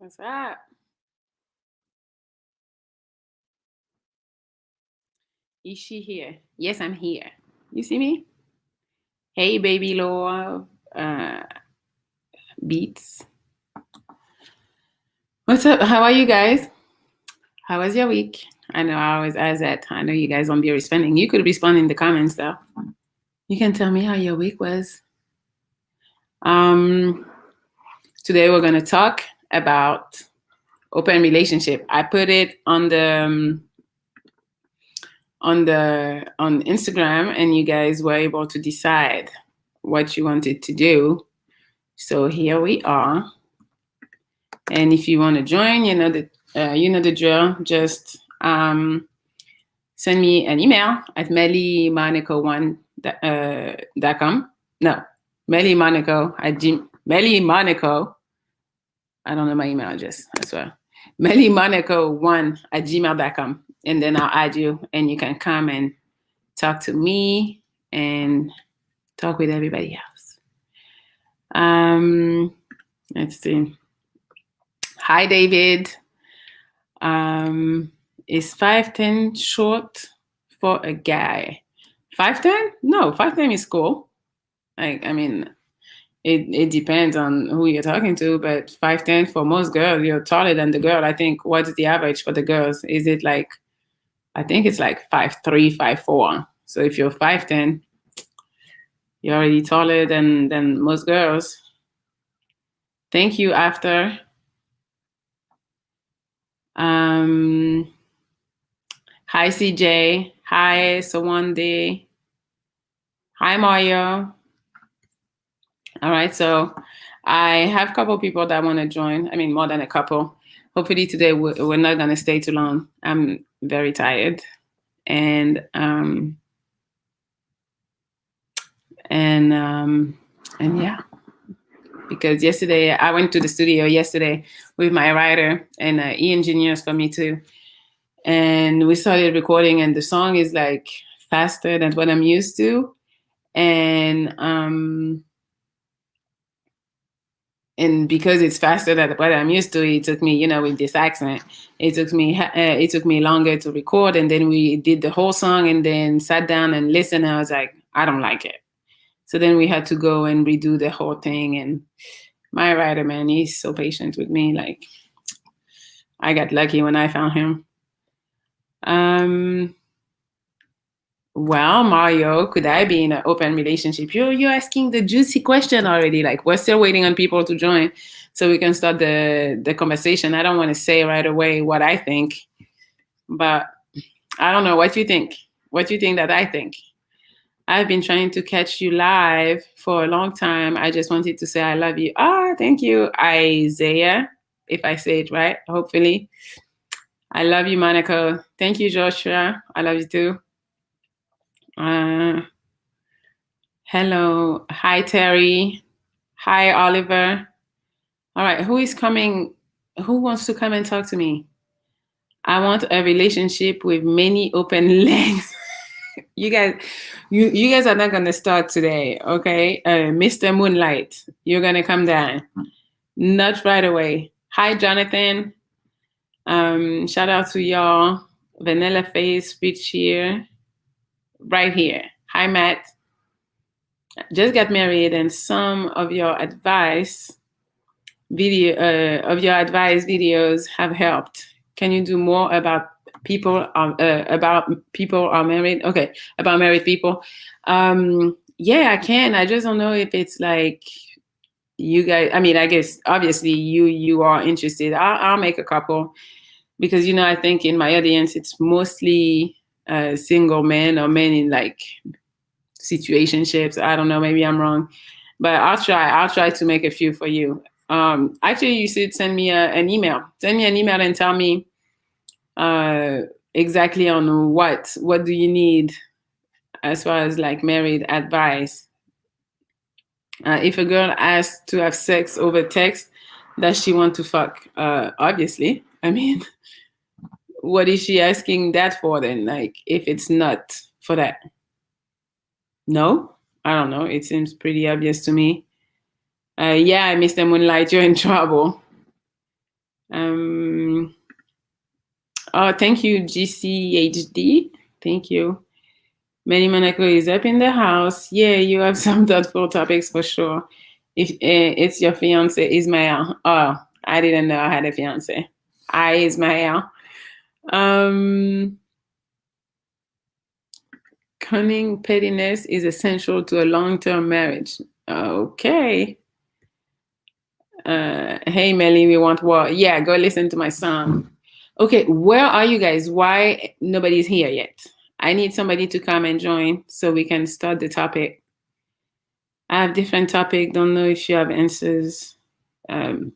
What's up? Is she here? Yes, I'm here. You see me? Hey, baby love. Uh, Beats. What's up? How are you guys? How was your week? I know I always ask that. I know you guys won't be responding. You could respond in the comments though. You can tell me how your week was. Um, Today we're gonna talk about open relationship. I put it on on Instagram, and you guys were able to decide what you wanted to do. So here we are. And if you want to join, you know the drill. Just send me an email at mellymonaco1.com. No, mellymonaco at mellymonaco. I don't know my email address. I swear. mellymonaco1@gmail.com. And then I'll add you, and you can come and talk to me and talk with everybody else. Let's see. Hi, David. Is 5'10" short for a guy? 5'10"? No, 5'10" is cool. I mean, it depends on who you're talking to, but 5'10" for most girls, you're taller than the girl. I think what's the average for the girls? Is it like, I think it's like 5'3", 5'4". So if you're 5'10", you're already taller than most girls. Thank you, After. Hi, CJ. Hi, Sawande. Hi, Mario. All right, so I have a couple people that want to join. I mean, more than a couple. Hopefully today we're not going to stay too long. I'm very tired. And yeah, because yesterday I went to the studio yesterday with my writer, and he engineers for me too. And we started recording, and the song is like faster than what I'm used to. And because it's faster than what I'm used to, it took me, with this accent, it took me longer to record. And then we did the whole song and then sat down and listened. And I was like, I don't like it. So then we had to go and redo the whole thing. And my writer, man, he's so patient with me. Like, I got lucky when I found him. Well, Mario, could I be in an open relationship? You're asking the juicy question already. Like, we're still waiting on people to join so we can start the conversation. I don't want to say right away what I think, but I don't know what you think. What do you think that I think? I've been trying to catch you live for a long time. I just wanted to say I love you. Thank you, Isaiah, if I say it right, hopefully. I love you, Monica. Thank you, Joshua. I love you too. Hello. Hi, Terry. Hi, Oliver. All right. Who is coming? Who wants to come and talk to me? I want a relationship with many open legs. You guys are not going to start today, okay? Mr. Moonlight, you're going to come down. Not right away. Hi, Jonathan. Shout out to y'all. Vanilla Face, Speech here. Right here. Hi, Matt. Just got married, and some of your advice videos have helped. Can you do more about people are married? Okay, about married people. Yeah, I can. I just don't know if it's like you guys. I mean, I guess obviously you are interested. I'll make a couple because I think in my audience it's mostly single men or men in like situationships. I don't know, maybe I'm wrong, but I'll try to make a few for you. Actually, you should send me an email. Send me an email and tell me exactly on what do you need as far as like married advice. If a girl asks to have sex over text, does she want to fuck? Obviously. I mean, what is she asking that for then? Like, if it's not for that. No, I don't know. It seems pretty obvious to me. Yeah, Mr. Moonlight, you're in trouble. Oh, thank you, GCHD. Thank you. Manny Monaco is up in the house. Yeah, you have some thoughtful topics for sure. If it's your fiance, Ismael. Oh, I didn't know I had a fiance. Hi, Ismael. Cunning pettiness is essential to a long-term marriage. Okay. Hey, Melly, we want war. Yeah, go listen to my song. Okay, where are you guys? Why nobody's here yet? I need somebody to come and join so we can start the topic. I have different topic. Don't know if you have answers.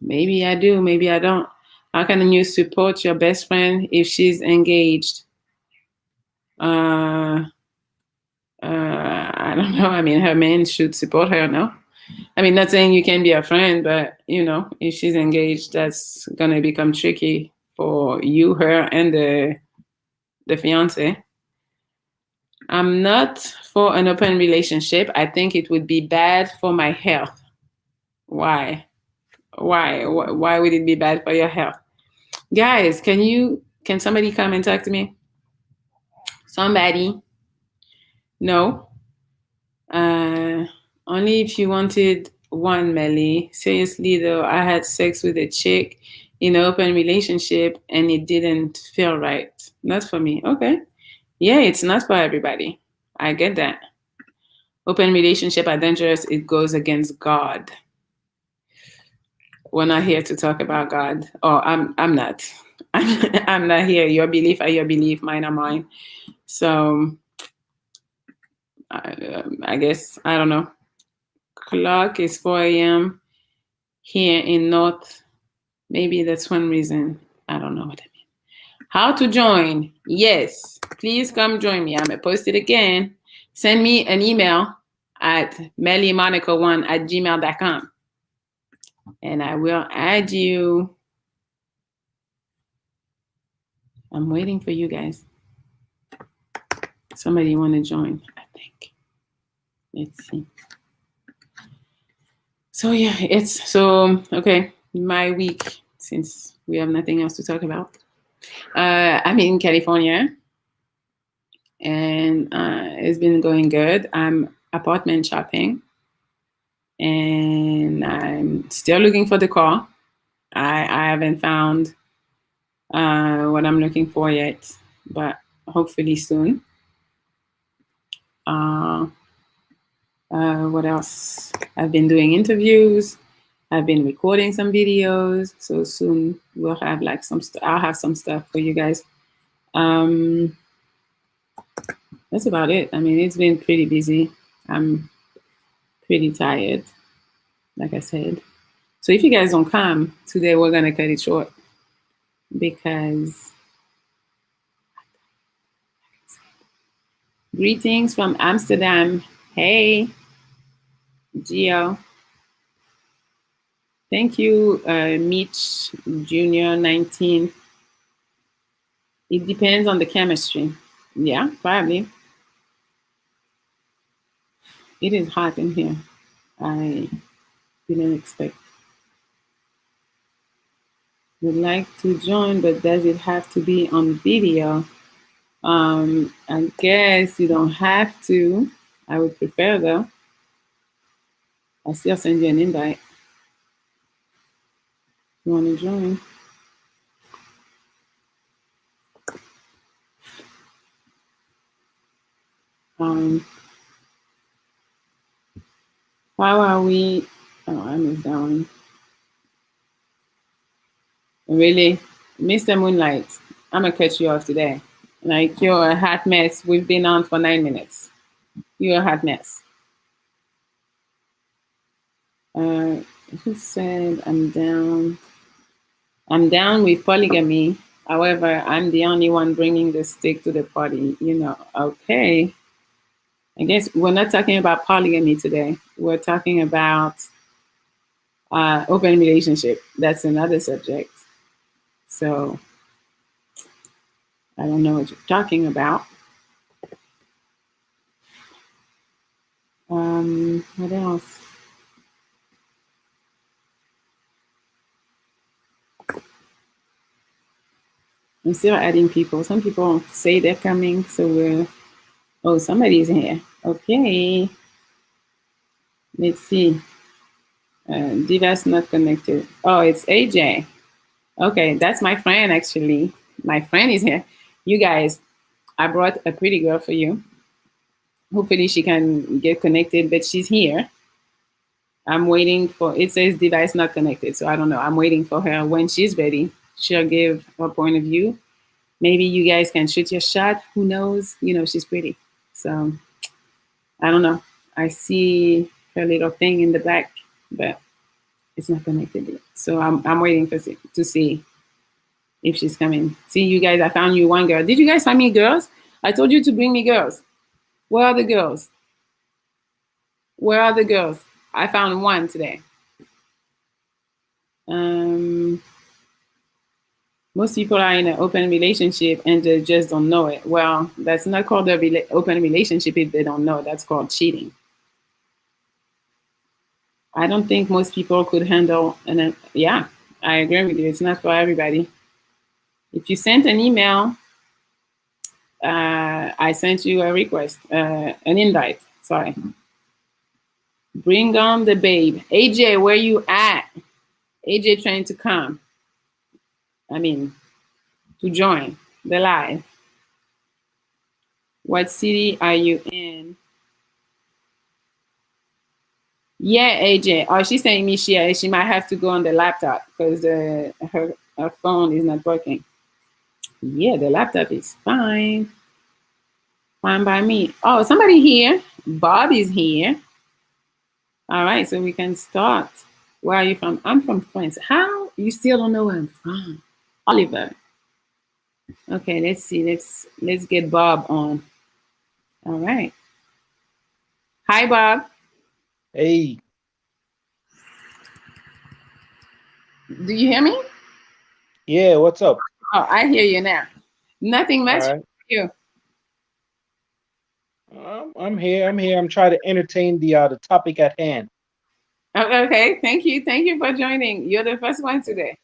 Maybe I do. Maybe I don't. How can you support your best friend if she's engaged? I don't know. I mean, her man should support her, no? I mean, not saying you can be a friend, but if she's engaged, that's gonna become tricky for you, her, and the fiance. I'm not for an open relationship. I think it would be bad for my health. Why? Why would it be bad for your health? Guys, can somebody come and talk to me? Somebody? No. Only if you wanted one, Melly. Seriously though, I had sex with a chick in an open relationship and it didn't feel right. Not for me. Okay. Yeah, it's not for everybody. I get that. Open relationship are dangerous. It goes against God. We're not here to talk about God. Oh, I'm not. I'm not here. Your belief are your belief, mine are mine. So I guess I don't know. Clock is 4 a.m. here in North. Maybe that's one reason. I don't know what I mean. How to join? Yes, please come join me. I'm gonna post it again. Send me an email at mellymonaco1@gmail.com and I will add you. I'm waiting for you guys. Somebody want to join, I think. Let's see. So yeah, okay. My week, since we have nothing else to talk about. I'm in California, and it's been going good. I'm apartment shopping, and I'm still looking for the car. I haven't found what I'm looking for yet, but hopefully soon. What else? I've been doing interviews. I've been recording some videos. So soon we'll have like I'll have some stuff for you guys. That's about it. I mean, it's been pretty busy. I'm pretty tired, like I said. So if you guys don't come today, we're gonna cut it short because greetings from Amsterdam. Hey, Gio. Thank you, Mitch Junior 19. It depends on the chemistry. Yeah, probably. It is hot in here. I didn't expect. Would like to join, but does it have to be on video? I guess you don't have to. I would prefer though. I'll still send you an invite. You want to join? How are we? Oh, I missed that one. Really? Mr. Moonlight, I'm going to cut you off today. Like, you're a hot mess. We've been on for 9 minutes. You're a hot mess. Who said I'm down? I'm down with polygamy. However, I'm the only one bringing the stick to the party. Okay. I guess we're not talking about polygamy today. We're talking about open relationship. That's another subject. So I don't know what you're talking about. What else? I'm still adding people. Some people say they're coming, so we're. Oh, somebody's here. Okay, let's see. Device not connected. Oh, it's AJ. Okay, that's my friend actually. My friend is here. You guys, I brought a pretty girl for you. Hopefully she can get connected, but she's here. I'm waiting for it says device not connected, so I don't know. I'm waiting for her. When she's ready, she'll give her point of view. Maybe you guys can shoot your shot. Who knows? You know, she's pretty. So I don't know. I see her little thing in the back, but it's not connected yet. So I'm waiting to see if she's coming. See, you guys, I found you one girl. Did you guys find me girls? I told you to bring me girls. Where are the girls? Where are the girls? I found one today. Um, most people are in an open relationship and they just don't know it. Well, that's not called open relationship if they don't know. That's called cheating. I don't think most people could handle, and yeah, I agree with you. It's not for everybody. If you sent an email, I sent you a request, an invite. Sorry. Bring on the babe. AJ, where you at? AJ trying to come. I mean, to join the live. What city are you in? Yeah, AJ. Oh, she's saying me she might have to go on the laptop because her phone is not working. Yeah, the laptop is fine. Fine by me. Oh, somebody here. Bob is here. All right, so we can start. Where are you from? I'm from France. How? You still don't know where I'm from? Oliver. Okay, let's see. Let's get Bob on. All right. Hi, Bob. Hey, Do you hear me? yeah, what's up? Oh, I hear you now. Nothing All much for right. you. I'm here. I'm here. I'm trying to entertain the topic at hand. Okay, thank you. Thank you for joining. You're the first one today.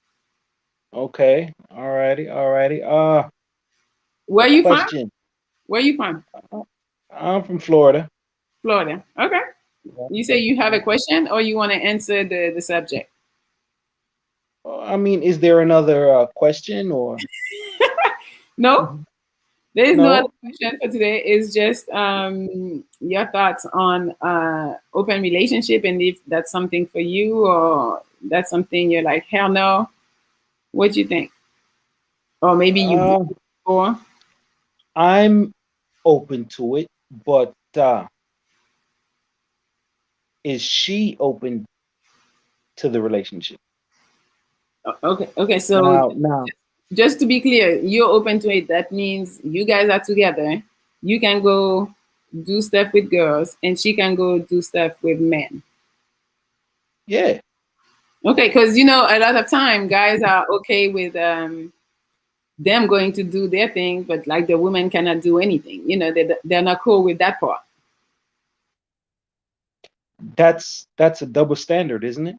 Okay. All righty. All righty. Where The you from? question. Where you from? Uh, I'm from Florida. Florida. Okay. Yeah. You say you have a Yeah. question or you want to answer the subject? I mean, is there another question or No, Mhm. there is no other No? question for today. It's just your thoughts on open relationship and if that's something for you or that's something you're like, hell no. What do you think? Or maybe you did Uh, it before. I'm open to it, but is she open to the relationship? Okay, okay. So Now, just to be clear, you're open to it. That means you guys are together. You can go do stuff with girls, and she can go do stuff with men. yeah, Okay, because you know a lot of time guys are okay with them going to do their thing, but like the women cannot do anything. You know, they're not cool with that part. that's a double standard, isn't it?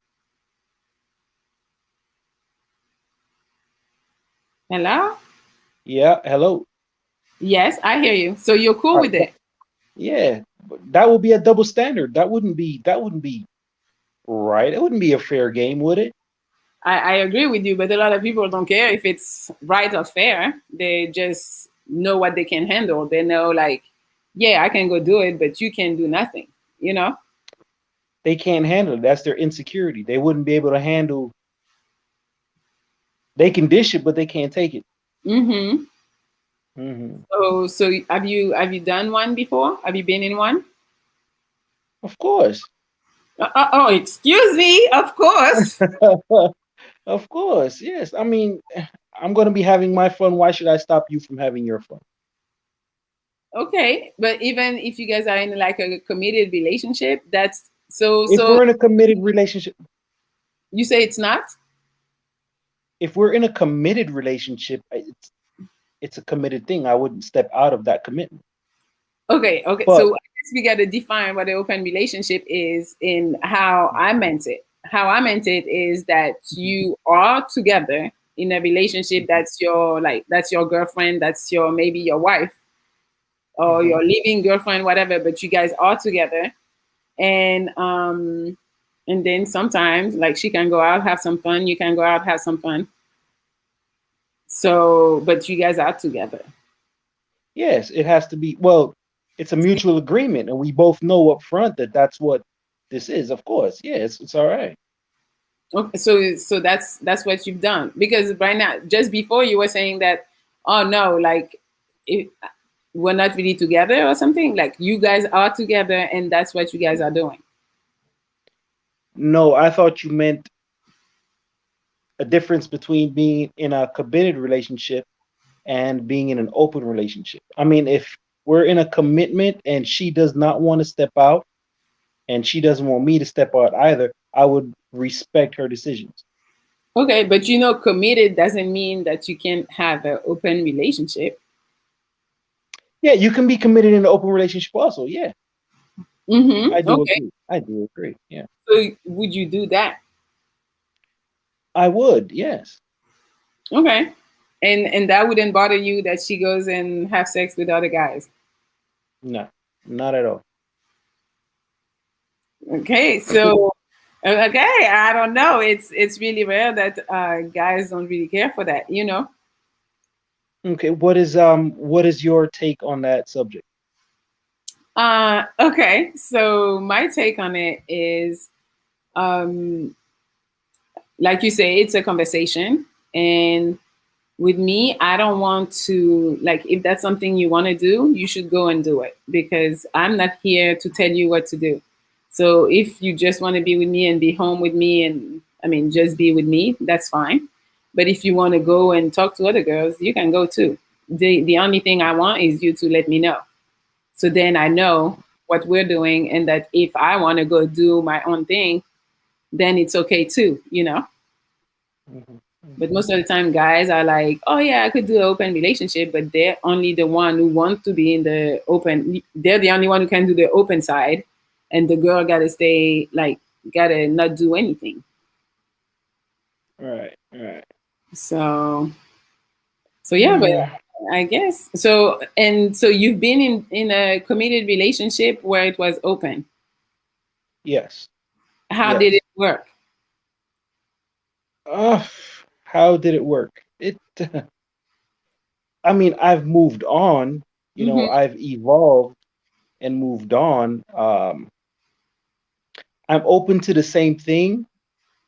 Hello? Yeah. Hello. Yes, I hear you. So you're cool All with right. it. Yeah, but that would be a double standard. That wouldn't be right. It wouldn't be a fair game, would it? I agree with you, but a lot of people don't care if it's right or fair. They just know what they can handle. They know, like, yeah, I can go do it, but you can do nothing, you know? They can't handle it. That's their insecurity. They wouldn't be able to handle. They can dish it, but they can't take it. Mm-hmm. Hmm. So have you done one before? Have you been in one? Of course, Oh, excuse me. Of course. of course. Yes. I mean, I'm going to be having my fun. Why should I stop you from having your fun? Okay, but even if you guys are in like a committed relationship, that's so. If So we're in a committed relationship, you say it's not if we're in a committed relationship, it's a committed thing. I wouldn't step out of that commitment. okay. Okay, so But I guess we got to define what an open relationship is in how I meant it. How I meant it is that you are together. in a relationship Mhm. that's your like that's your girlfriend, that's your maybe your wife or Mhm. your living girlfriend, whatever, but you guys are together. And then sometimes like she can go out, have some fun, you can go out, have some fun. So but you guys are together. Yes, it has to be. Well, it's a mutual agreement, and we both know up front that that's what this is. Of course, yeah, it's all right. Okay, so that's what you've done because right now, just before you were saying that, oh no, like it, we're not really together or something. Like you guys are together, and that's what you guys are doing. No, I thought you meant a difference between being in a committed relationship and being in an open relationship. I mean, if we're in a commitment and she does not want to step out and she doesn't want me to step out either, I would respect her decisions. Okay, but you know, committed doesn't mean that you can have an open relationship. Yeah, you can be committed in an open relationship also. Yeah, I do Okay, agree. I do agree. Yeah, so would you do that? I would. Yes. Okay, and that wouldn't bother you that she goes and have sex with other guys. No, not at all. Okay, so okay, I don't know. It's really rare that guys don't really care for that, you know. Okay, what is your take on that subject? Okay, so my take on it is, um, like you say, it's a conversation, and with me, I don't want to like if that's something you want to do, you should go and do it because I'm not here to tell you what to do. So if you just want to be with me and be home with me and I mean just be with me, that's fine. But if you want to go and talk to other girls, you can go too. The only thing I want is you to let me know. So then I know what we're doing and that if I want to go do my own thing, then it's okay too, you know? Mhm, But mhm. most of the time, guys are like, "Oh yeah, I could do an open relationship," but they're only the one who want to be in the open. They're the only one who can do the open side, and the girl gotta stay like gotta not do anything. Right, right. So so yeah, but Mm, I guess so. And so you've been in a committed relationship where it was open. yes, How did yes. it work? Uh, how did it work? It, I mean, I've moved on, Hmm. I've evolved and moved on. I'm open to the same thing.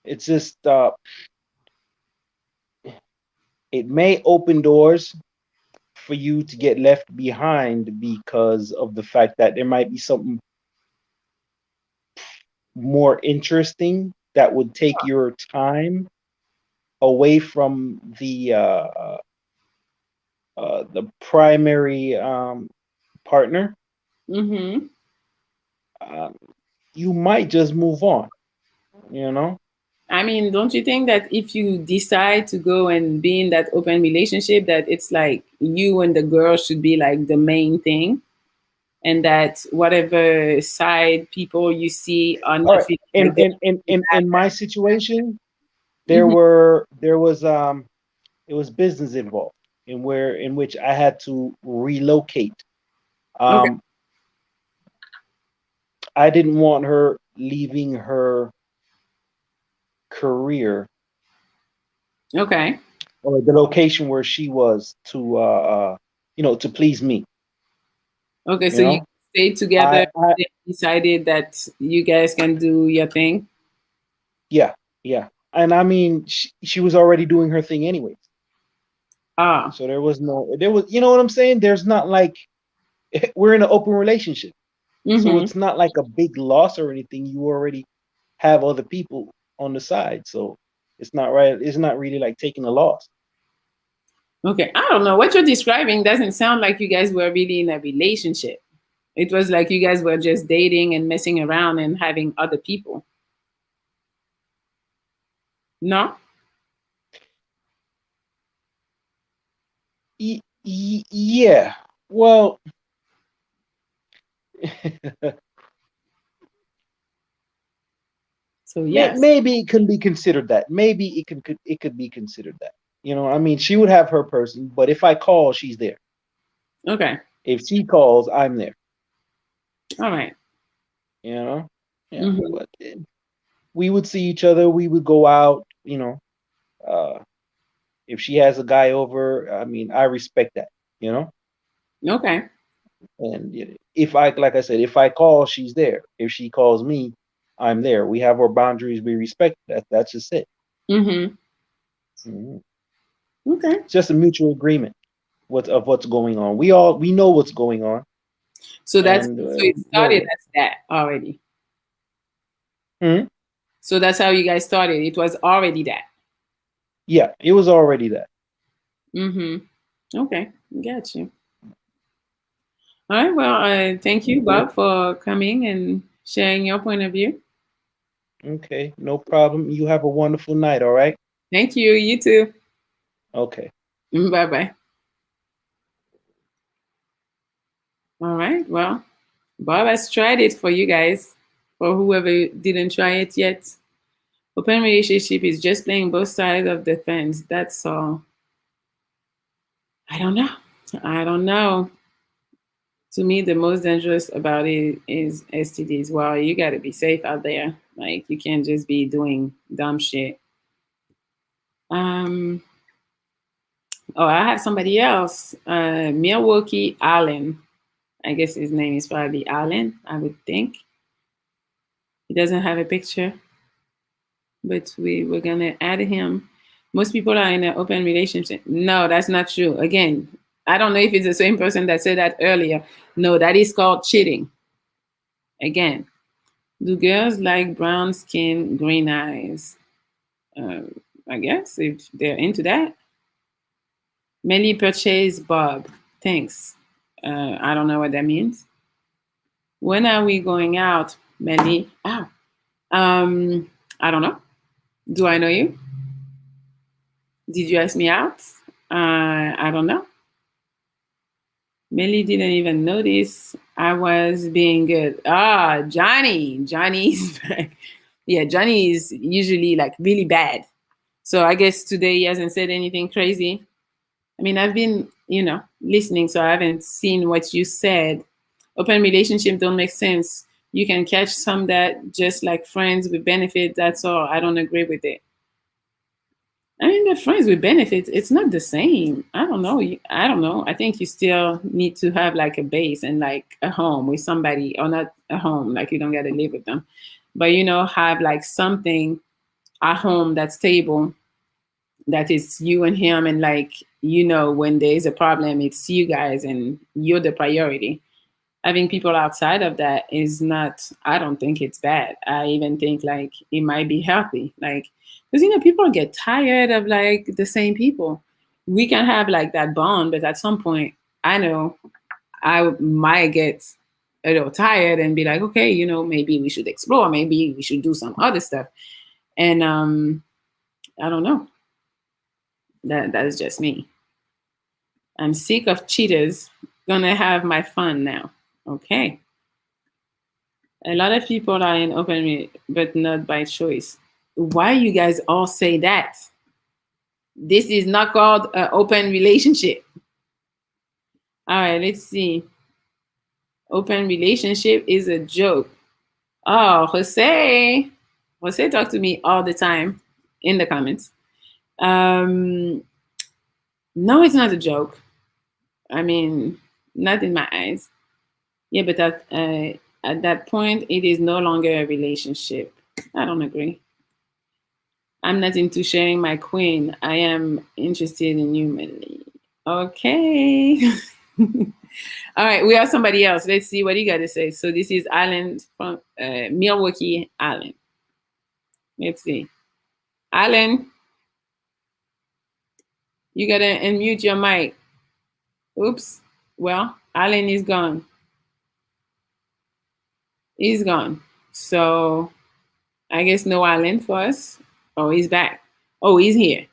It's just, it may open doors for you to get left behind because of the fact that there might be something more interesting that would take your time away from the primary partner. Hmm. um, you might just move on, you know? I mean, don't you think that if you decide to go and be in that open relationship, that it's like you and the girl should be like the main thing, and that whatever side people you see are All not right. really In like they in in in, in my situation, hmm there was it was business involved in which I had to relocate. Okay, Um, I didn't want her leaving her career okay, or the location where she was to please me. okay. You So you know, stayed together, I they decided that you guys can do your thing. yeah, yeah. And I mean, she was already doing her thing anyways. Ah, So there was, you know what I'm saying? There's not like we're in an open relationship. So mm-hmm. it's not like a big loss or anything. You already have other people on the side. So it's not right. It's not really like taking a loss. Okay. I don't know what you're describing. Doesn't sound like you guys were really in a relationship. It was like you guys were just dating and messing around and having other people. No? Yeah. Well, So yes. maybe it can be considered that. Maybe it could be considered that. I mean, she would have her person, but if I call, she's there. Okay. If she calls, I'm there. All right. You know, yeah. Mm-hmm. But we would see each other. We would go out. Uh, if she has a guy over, I mean, I respect that. You know, Okay. and if I, like I said, if I call, she's there. If she calls me, I'm there. We have our boundaries. We respect that. That's just it. Mm-hmm. Mhm. Okay. It's just a mutual agreement of what's going on. We know what's going on, So that's and so it started no, as that already. hmm? So that's how you guys started. It was already that. Yeah, it was already that. Mm-hmm. Okay. Got you. All right. Well, thank you, Bob, for coming and sharing your point of view. Okay, no problem. You have a wonderful night. All right. Thank you. You too. Okay. Bye bye. All right. Well, Bob has tried it for you guys. For whoever didn't try it yet, open relationship is just playing both sides of the fence. That's all. I don't know. I don't know. To me, the most dangerous about it is STDs. Well, you got to be safe out there. Like you can't just be doing dumb shit. Um. Oh, I have somebody else. Milwaukee Allen. I guess his name is probably Allen. I would think he doesn't have a picture, but we're gonna add him. Most people are in an open relationship. No, that's not true. Again, I don't know if it's the same person that said that earlier. No, that is called cheating. Again, do girls like brown skin, green eyes? Uh, I guess if they're into that. Many purchase Bob. Thanks. I don't know what that means. When are we going out, Melly? Ah, I don't know. Do I know you? Did you ask me out? I don't know. Melly didn't even notice I was being good. Ah, Johnny. Johnny's back. Yeah, Johnny is usually like really bad. So I guess today he hasn't said anything crazy. I mean, I've been, listening, so I haven't seen what you said. Open relationship don't make sense. You can catch some that just like friends with benefit. That's all. I don't agree with it. I mean, the friends with benefits, it's not the same. I don't know. I don't know. I think you still need to have like a base and like a home with somebody, or not a home, like you don't got to live with them, but have like something at home that's stable, that is you and him, and like when there is a problem, it's you guys and you're the priority. Having people outside of that is not, I don't think it's bad. I even think like it might be healthy, like because people get tired of like the same people. We can have like that bond, but at some point I know I might get a little tired and be like, okay, maybe we should explore, maybe we should do some other stuff. And I don't know, that is just me. I'm sick of cheaters. Gonna have my fun now. Okay. A lot of people are in open, but not by choice. Why you guys all say that? This is not called an open relationship. All right, let's see. Open relationship is a joke. Oh, Jose. Jose talk to me all the time in the comments. Um, no, it's not a joke. I mean, not in my eyes. Yeah, but at that point, it is no longer a relationship. I don't agree. I'm not into sharing my queen. I am interested in humanly. Okay. All right, we have somebody else. Let's see what you got to say. So this is Alan from Milwaukee, Alan. Let's see. Alan, you got to unmute your mic. Oops. Well, Alan is gone. He's gone. So I guess no Alan for us. Oh, he's back. Oh, he's here.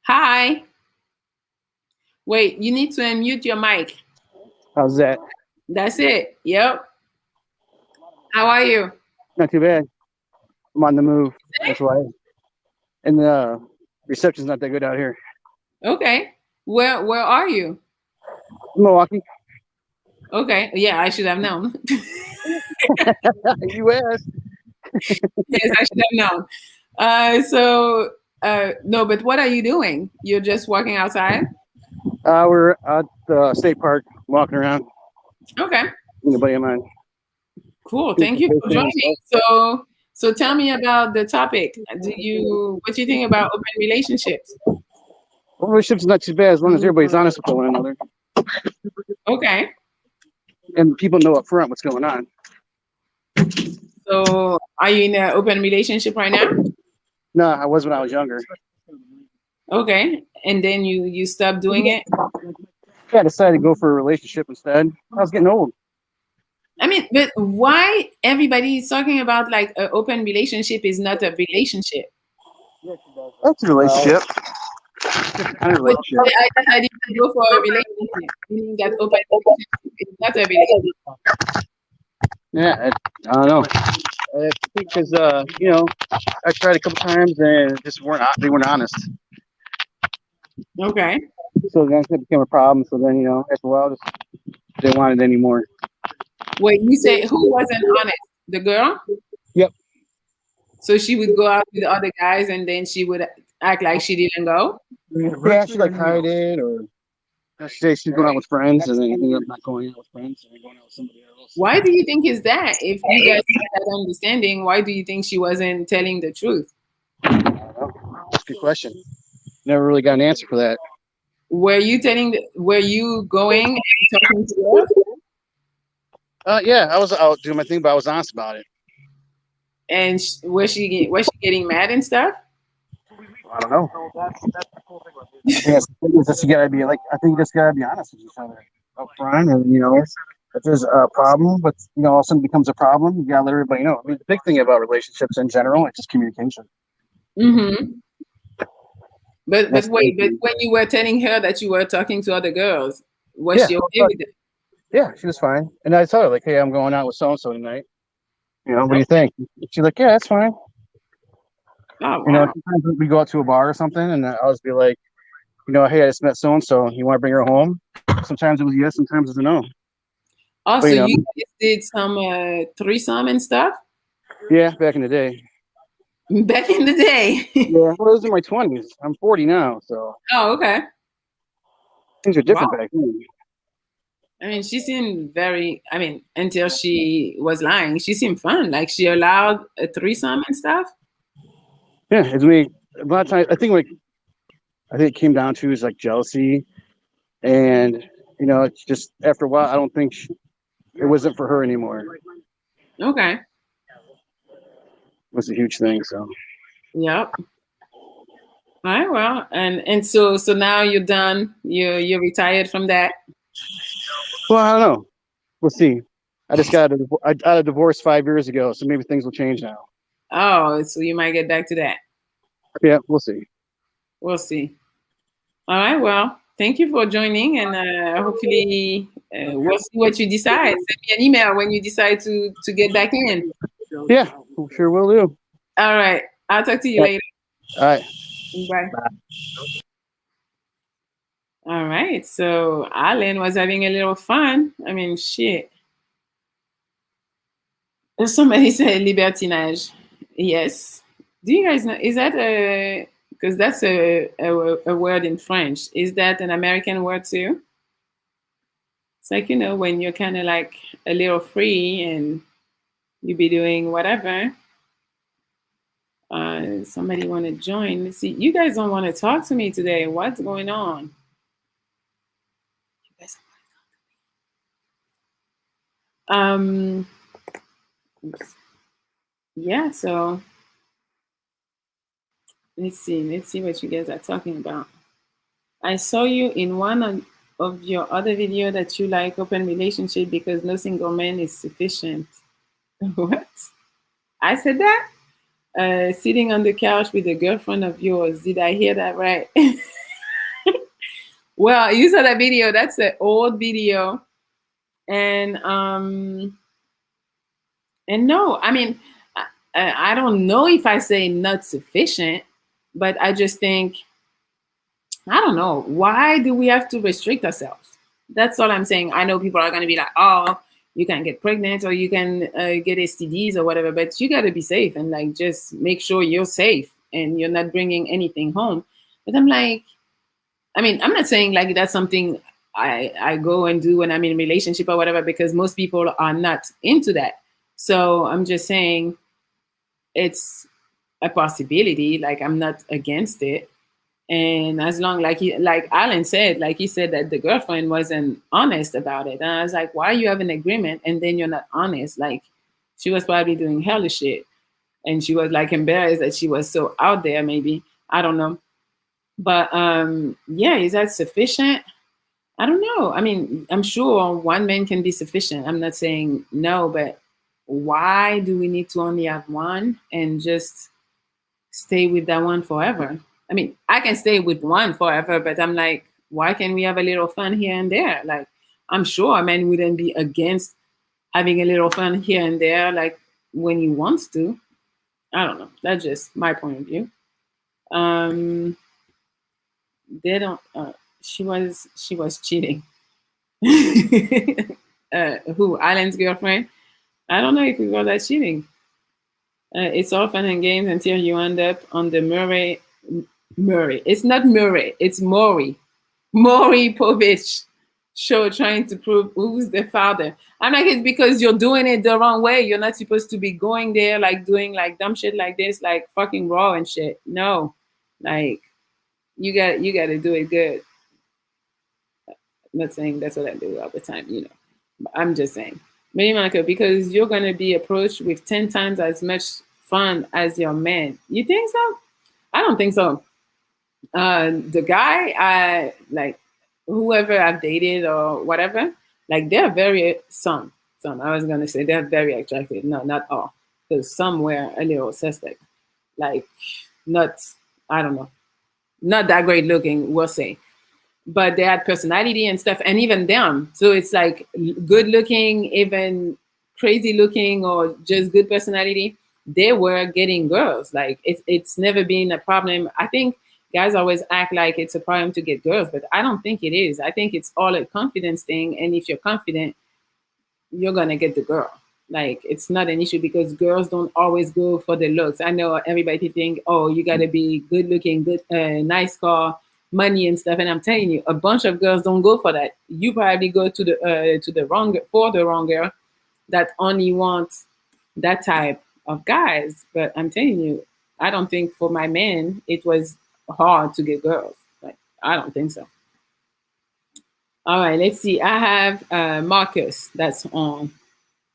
Hi. Wait, you need to unmute your mic. How's that? That's it. Yep. How are you? Not too bad. I'm on the move. That's why. And Reception's not that good out here. Okay. Where are you? Milwaukee, Okay. Yeah, I should have known. U.S. Yes, I should have known. So no, but what are you doing? You're just walking outside? We're at the state park, walking around. Okay. With a buddy of mine. Cool. Doing Thank some you for fishing and joining. stuff. So tell me about the topic. What do you think about open relationships? Well, relationships is not too bad as long as everybody's honest with one another Okay. and people know up front what's going on. So are you in an open relationship right now? No, I was when I was younger. Okay. And then you stopped doing it? Yeah, I decided to go for a relationship instead. I was getting old. I mean, but why everybody is talking about like an open relationship is not a relationship? That's a relationship. Different kind of But relationship. I decided to go for a relationship, meaning that open relationship is not a relationship. Yeah, I don't know. I think because I tried a couple times and they weren't honest. Okay. So then it became a problem. So then after a while, just didn't want it anymore. Wait, you say who wasn't honest? The girl? Yep. So she would go out with other guys and then she would act like she didn't go? Yeah, she like hide it, or she say she's going out with friends and then ended up not going out with friends and then going out with somebody else. Why do you think is that? If you guys had that understanding, why do you think she wasn't telling the truth? I don't know. That's a good question. Never really got an answer for that. Were you going and talking to her? Yeah, I was out doing my thing, but I was honest about it. And was she getting mad and stuff? I don't know. Yes, you gotta be like. I think you just gotta be honest with each other up front, and if there's a problem, but all of a sudden it becomes a problem, you gotta let everybody know. I mean, the big thing about relationships in general is just communication. Mm-hmm. But That's wait, but when you were telling her that you were talking to other girls, was yeah, she okay with it? yeah, she was fine. And I told her like, hey, I'm going out with so and so tonight. What do you think? She's like, yeah, that's fine. Oh, wow. Sometimes we go out to a bar or something, and I'll just be like, hey, I just met so and so. You want to bring her home? Sometimes it was yes, sometimes it was a no. Oh, But, so you guys did some threesome and stuff yeah, back in the day. back in the day? Yeah, well, I was in my 20s. I'm 40 now, so Oh, okay. things are different Wow. back then. I mean, she seemed I mean, until she was lying, she seemed fun. Like she allowed a threesome and stuff. Yeah, a lot of times I think it came down to is like jealousy, and it's just after a while I don't think it wasn't for her anymore. Okay. It was a huge thing. So Yep. All right. Well, and so now you're done. You're retired from that. well, I don't know. We'll see. I just got a divorce 5 years ago, so maybe things will change now. Oh, so you might get back to that. Yeah, we'll see. We'll see. All right. Well, thank you for joining, and hopefully we'll see what you decide. Send me an email when you decide to get back in. Yeah, sure will do. All right. I'll talk to you later. All right. Bye. All right. So Alan was having a little fun. I mean, shit. Somebody said libertinage. Yes. Do you guys know? Is that because that's a word in French. Is that an American word too? It's like, when you're kind of like a little free and you be doing whatever. Somebody want to join. Let's see. You guys don't want to talk to me today. What's going on? You guys don't want to talk to me. Yeah, so let's see. Let's see what you guys are talking about. I saw you in one of your other video that you like open relationship because no single man is sufficient. What? I said that? Sitting on the couch with a girlfriend of yours. Did I hear that right? Well, you saw that video. That's an old video. And no, I mean, I don't know if I say not sufficient. But I just think, I don't know, why do we have to restrict ourselves? That's all I'm saying. I know people are going to be like, oh, you can get pregnant or you can get STDs or whatever, but you got to be safe and like just make sure you're safe and you're not bringing anything home. But I'm like, I mean, I'm not saying like that's something I go and do when I'm in a relationship or whatever, because most people are not into that. So I'm just saying it's a possibility. Like I'm not against it. And as long like Alan said, like he said that the girlfriend wasn't honest about it. And I was like, why you have an agreement and then you're not honest? Like she was probably doing hellish shit. And she was like embarrassed that she was so out there, maybe. I don't know. But yeah, is that sufficient? I don't know. I mean, I'm sure one man can be sufficient. I'm not saying no, but why do we need to only have one and just stay with that one forever? I mean, I can stay with one forever, but I'm like, why can't we have a little fun here and there? Like, I'm sure a man wouldn't be against having a little fun here and there, like when he wants to. I don't know. That's just my point of view. Um, they don't. She was cheating. Who? Alan's girlfriend? I don't know if we call that cheating. It's all fun and games until you end up on the Murray. It's not Murray. It's Maury Povich show trying to prove who's the father. I'm like, it's because you're doing it the wrong way. You're not supposed to be going there like doing like dumb shit like this, like fucking raw and shit. No, like you got to do it good. I'm not saying that's what I do all the time, you know. But I'm just saying, maybe Monica, because you're gonna be approached with 10 times as much fun as your man. You think so? I don't think so. The guy I like, whoever I've dated or whatever, like they're very some. I was gonna say they're very attractive. No, not all, because some were a little suspect. Like not, I don't know, not that great looking. We'll say, but they had personality and stuff, and even them. So it's like good looking, even crazy looking, or just good personality. They were getting girls. Like it's never been a problem. I think guys always act like it's a problem to get girls, but I don't think it is. I think it's all a confidence thing, and if you're confident, you're gonna get the girl. Like it's not an issue because girls don't always go for the looks. I know everybody think, oh, you gotta be good looking, good, nice car, money and stuff. And I'm telling you, a bunch of girls don't go for that. You probably go to the wrong for the wrong girl that only wants that type of guys. But I'm telling you, I don't think for my man it was hard to get girls. Like I don't think so. All right, let's see. I have Marcus that's on,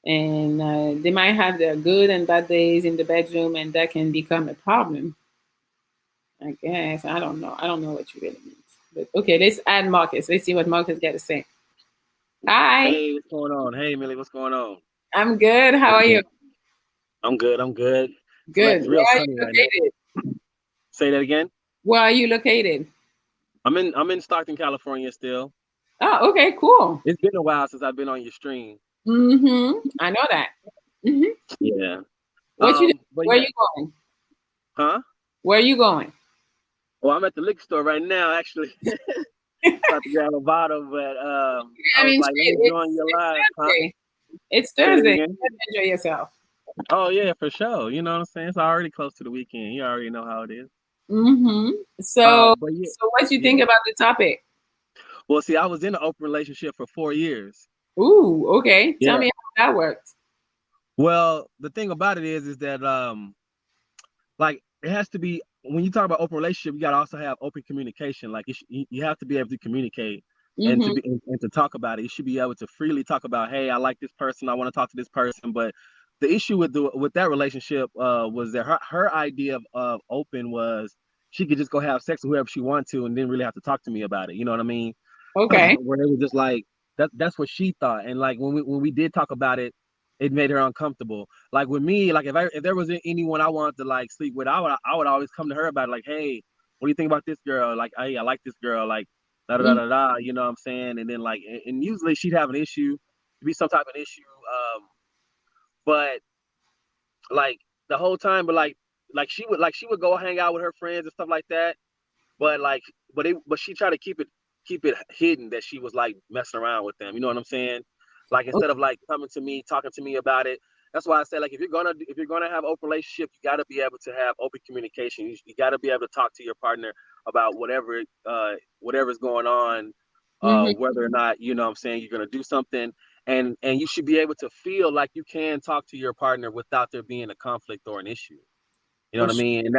and they might have their good and bad days in the bedroom, and that can become a problem. I guess I don't know. I don't know what you really mean. But okay, let's add Marcus. Let's see what Marcus got to say. Hi, Hey, what's going on? Hey, Millie, what's going on? I'm good. How What's are you? going I'm good. I'm good. Good. It's Where real are sunny you right now. located? Say that again. Where are you located? I'm in Stockton, California still. Oh, okay, cool. It's been a while since I've been on your stream. I know that. hmm Yeah. What you? But Where yeah, you going? huh? Where you going? Well, I'm at the liquor store right now, actually. About to grab a bottle, but I I was mean, like, let shit, me join your it's live, huh? Thursday. It's Say that Thursday. You again. gotta enjoy yourself. Oh yeah, for sure. You know what I'm saying? It's already close to the weekend. You already know how it is. hmm So, But yeah, so what you yeah. think about the topic? Well, see, I was in an open relationship for 4 years. Ooh, okay. Tell Yeah. me how that worked. Well, the thing about it is that like it has to be when you talk about open relationship, you got to also have open communication. Like you have to be able to communicate and hmm to talk about it. You should be able to freely talk about, hey, I like this person, I want to talk to this person. But the issue with that relationship was that her idea of open was she could just go have sex with whoever she wanted to and didn't really have to talk to me about it. You know what I mean? Okay. Where it was just like that's what she thought. And like when we did talk about it, it made her uncomfortable. Like with me, like if there was anyone I wanted to like sleep with, I would always come to her about it, like, hey, what do you think about this girl? Like, hey, I like this girl, like da da da Mm, da da, you know what I'm saying? And then like and usually she'd have an issue, be some type of issue. But like the whole time, but like she would go hang out with her friends and stuff like that, but she tried to keep it hidden that she was like messing around with them. You know what I'm saying? Like instead of like coming to me, talking to me about it. That's why I say like if you're gonna have open relationship, you got to be able to have open communication. You got to be able to talk to your partner about whatever's going on, Mm-hmm. whether or not you know what I'm saying you're gonna do something, and you should be able to feel like you can talk to your partner without there being a conflict or an issue. You know For what I sure. mean?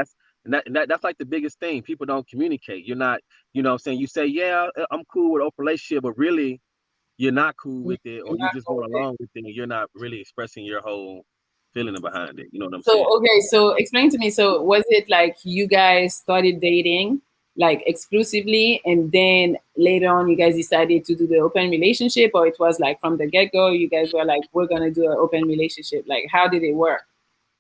That's like the biggest thing. People don't communicate. You're not, you know what I'm saying? You say, yeah, I'm cool with open relationship, but really you're not cool with it, or You're you not just cool going with it. along with it and you're not really expressing your whole feeling behind it. You know what I'm So saying? okay, so explain to me. So was it like you guys started dating like exclusively, and then later on you guys decided to do the open relationship, or it was like from the get go you guys were like we're gonna do an open relationship? Like how did it work?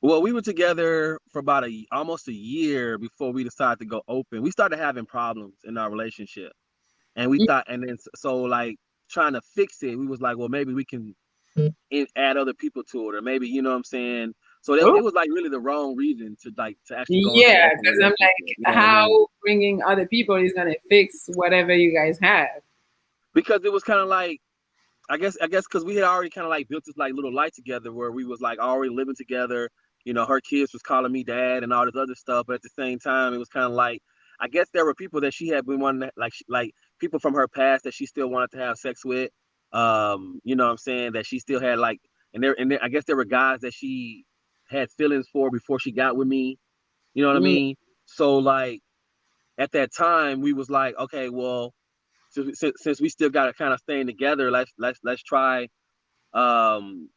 Well, we were together for about almost a year before we decided to go open. We started having problems in our relationship. And we thought, and then so like trying to fix it, we was like, well, maybe we can add other people to it, or maybe you know what I'm saying. So Oh, it was like really the wrong reason to actually go into an yeah, open because I'm relationship. like, You know what I mean? how bringing other people is gonna fix whatever you guys have? Because it was kind of like I guess because we had already kind of like built this like little life together where we was like already living together. You know, her kids was calling me dad and all this other stuff, but at the same time, it was kind of like I guess there were people that she had been wanting to, like people from her past that she still wanted to have sex with. You know what I'm saying, that she still had like, and there, I guess there were guys that she had feelings for before she got with me. You know what I Mm, mean? So like at that time, we was like, okay, well, since we still got to kind of staying together, let's try, um,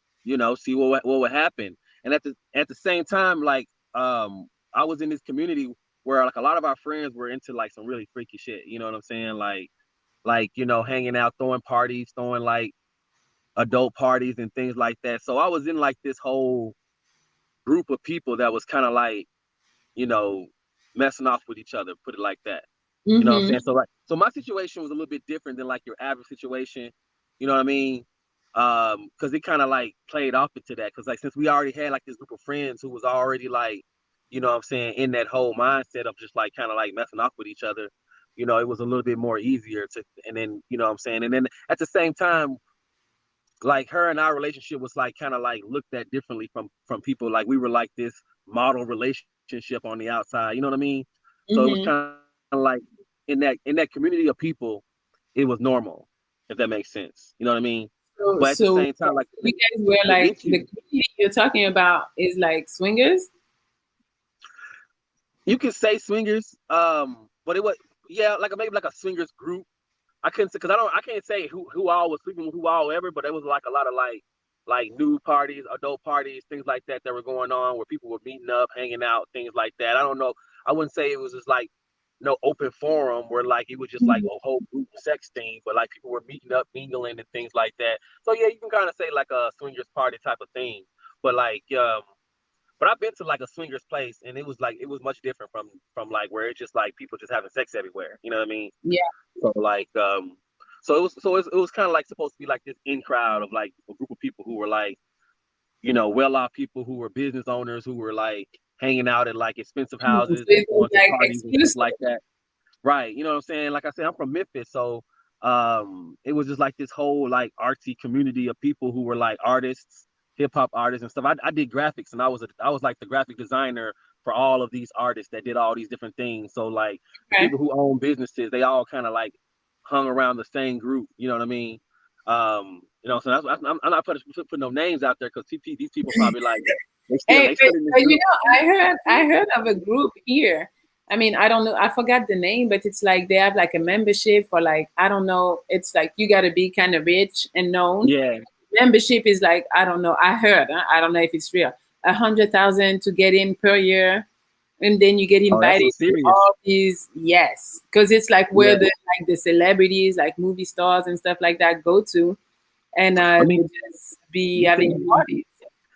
see what would happen. And at the same time, like, I was in this community where like a lot of our friends were into like some really freaky shit. You know what I'm saying? Like hanging out, throwing parties, throwing like adult parties and things like that. So I was in like this whole group of people that was kind of like, you know, messing off with each other, put it like that. You know what I'm mm-hmm. saying? So my situation was a little bit different than like your average situation. You know what I mean? Because it kind of like played off into that. Because like since we already had like this group of friends who was already like, you know what I'm saying, in that whole mindset of just like kind of like messing off with each other, it was a little bit more easier to. And then you know what I'm saying. And then at the same time, like her and our relationship was like kind of like looked at differently from people. Like we were like this model relationship on the outside. You know what I mean? So it was Mm-hmm. kind of like in that community of people, it was normal, if that makes sense. You know what I mean? So, But at the so same time, like you guys were the like the issue, community you're talking about is like swingers. you could say swingers, but it was, yeah, like maybe like a swingers group. I couldn't say because I can't say who all was sleeping with who all ever, but it was like a lot of like nude parties, adult parties, things like that were going on where people were meeting up, hanging out, things like that. I don't know. I wouldn't say it was just like no open forum where like it was just like a whole group sex thing, but like people were meeting up, mingling and things like that. So yeah, you can kind of say like a swingers party type of thing. But like but I've been to like a swingers place and it was much different from like where it's just like people just having sex everywhere. You know what I mean? Yeah. So like it was kind of like supposed to be like this in crowd of like a group of people who were like, well off people who were business owners who were like hanging out at like expensive So houses and it was going to like parties and stuff exclusive. like that. Right. You know what I'm saying? Like I said, I'm from Memphis, so it was just like this whole like artsy community of people who were like artists, hip hop artists and stuff. I did graphics and I was like the graphic designer for all of these artists that did all these different things. So like the Okay. people who own businesses, they all kind of like hung around the same group. You know what I mean? So I'm not putting no names out there because these people probably like Hey, they still in this but group. I heard of a group here. I mean, I don't know, I forgot the name, but it's like they have like a membership for like I don't know. It's like you got to be kind of rich and known. Yeah. Membership is like I don't know. I heard. I don't know if it's real. 100,000 to get in per year, and then you get Oh, that's some invited to serious. all these. Yes, because it's like where Yeah. the celebrities, like movie stars and stuff like that, go to, and I they mean, just be you having think parties.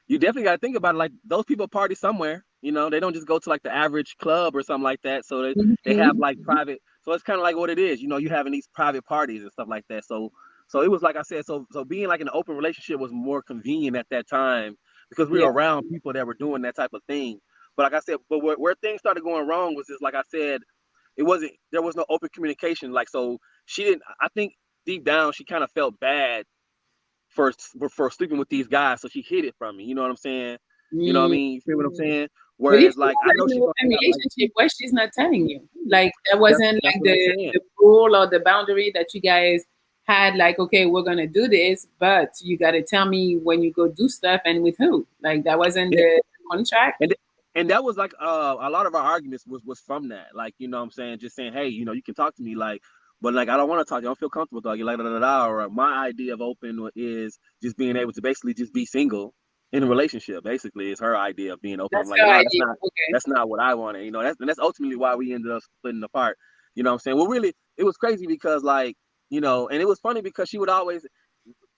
you definitely got to think about it. Like those people party somewhere. They don't just go to like the average club or something like that. So they have Mhm. like private. So it's kind of like what it is. You having these private parties and stuff like that. So it was like I said. So being like in an open relationship was more convenient at that time because we Yeah. were around people that were doing that type of thing. But like I said, but where things started going wrong was just like I said, there was no open communication. Like, so she didn't. I think deep down she kind of felt bad for sleeping with these guys, so she hid it from me. You know what I'm saying? You know what I Mm. mean? You feel what I'm saying? But if Whereas, you like, I know have she's an gonna open have like relationship, why she's not telling you? Like that wasn't that's like what I'm saying. the rule or the boundary that you guys had. Like, okay, we're gonna do this, but you got to tell me when you go do stuff and with who. Like that wasn't Yeah. the contract. And that was like a lot of our arguments was from that. Like, you know what I'm saying? Just saying, hey, you know, you can talk to me, like, but like I don't want to talk to you. I don't feel comfortable talking, like da da da. Or my idea of open is just being able to basically just be single in a relationship. Basically, is her idea of being open. I'm That's like, her no, idea. Okay. that's not what I wanted. You know, that's ultimately why we ended up splitting apart. You know what I'm saying? Well, really, it was crazy because, like, you know, and it was funny because she'd always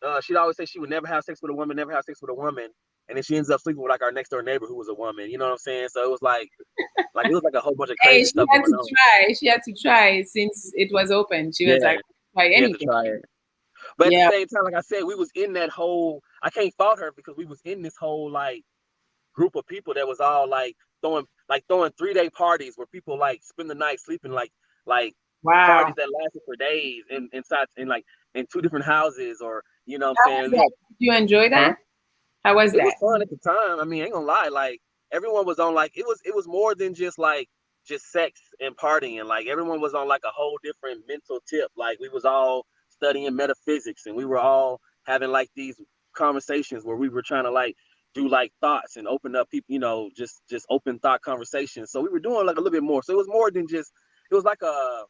say she would never have sex with a woman, never have sex with a woman, and then she ends up sleeping with like our next door neighbor who was a woman. You know what I'm saying? So it was like it was like a whole bunch of Hey, crazy she stuff had going to on. try. She had to try since it was open. She was Yeah, like, try she had to anything. try it. But at the Yeah. same time, like I said, we was in that whole. I can't fault her because we was in this whole like group of people that was all like throwing 3-day parties where people like spend the night sleeping like Wow. parties that lasted for days inside in 2 different houses, or you know what How I'm was saying. that? Did you enjoy Huh? that? How was It was that? fun at the time. I mean, I ain't gonna lie. Like everyone was on like it was more than just sex and partying. Like everyone was on like a whole different mental tip. Like we was all studying metaphysics, and we were all having like these conversations where we were trying to like do like thoughts and open up people, you know, just open thought conversations. So we were doing like a little bit more. So it was more than just. It was like a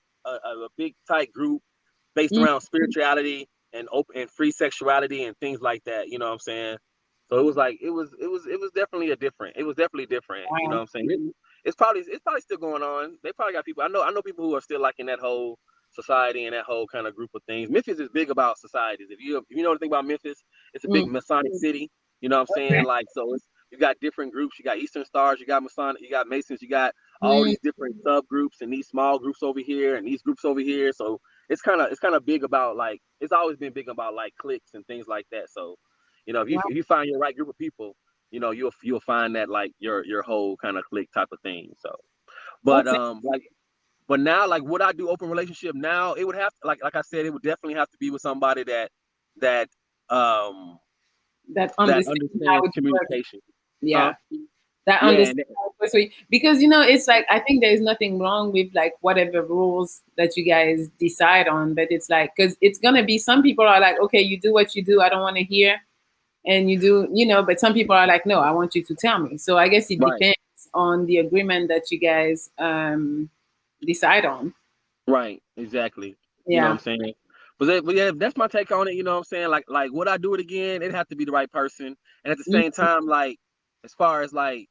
big tight group based Mhm. around spirituality and open and free sexuality and things like that. You know what I'm saying? So it was like it was definitely it was definitely different. You know Wow. what I'm saying? It's probably still going on. They probably got people. I know people who are still like in that whole society and that whole kind of group of things. Memphis is big about societies. If you know anything about Memphis, it's a big Mm. Masonic city. You know what I'm saying? Okay. Like so you got different groups. You got Eastern Stars, you got Masonic, you got Masons, you got all Mm. these different subgroups and these small groups over here and these groups over here. So it's kind of big about like it's always been big about like cliques and things like that. So, you know, Wow. if you find your right group of people, you know, you'll find that like your whole kind of clique type of thing. So, but That's it. but now like would I do open relationship now? It would have to, like I said, it would definitely have to be with somebody that um That that understand how understands it works. communication. Huh? Yeah. That Yeah, understand how it works for you. Because it's like I think there is nothing wrong with like whatever rules that you guys decide on, but it's like because it's gonna be some people are like, okay, you do what you do, I don't want to hear, and you do, but some people are like, no, I want you to tell me. So I guess it right. depends on the agreement that you guys decide on. Right, exactly. You know what Yeah. I'm saying? But yeah, that's my take on it. You know what I'm saying? Like would I do it again? It'd have to be the right person. And at the Mm. same time, like as far as like,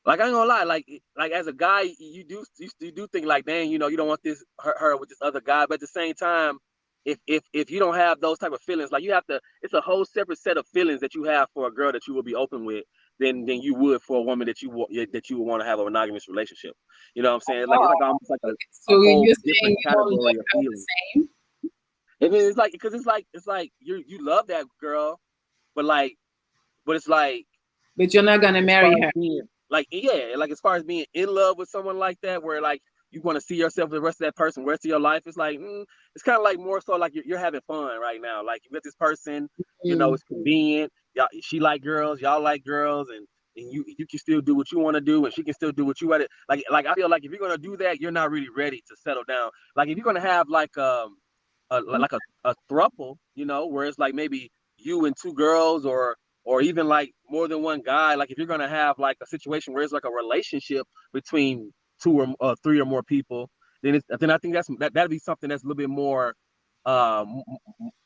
like I ain't gonna lie, like as a guy, you do think like, dang, you don't want her with this other guy. But at the same time, if you don't have those type of feelings, like you have to, it's a whole separate set of feelings that you have for a girl that you will be open with than you would for a woman that you would want to have a monogamous relationship. You know what I'm saying? Like Oh, it's like almost like okay. a So whole you're saying different you don't love category of her the feeling. same? I mean, it's like because it's like you love that girl, but it's like But you're not gonna as far marry as her. being like yeah, like as far as being in love with someone like that, where like you want to see yourself the rest of that person, rest of your life, it's like it's kind of like more so like you're having fun right now. Like you with this person, Mm. it's convenient. Y'all, she like girls, y'all like girls, and you can still do what you want to do, and she can still do what you want to. Like I feel like if you're gonna do that, you're not really ready to settle down. Like if you're gonna have like a throuple, where it's like maybe you and two girls or even like more than one guy. Like if you're gonna have like a situation where it's like a relationship between two or three or more people, then I think that'd be something that's a little bit more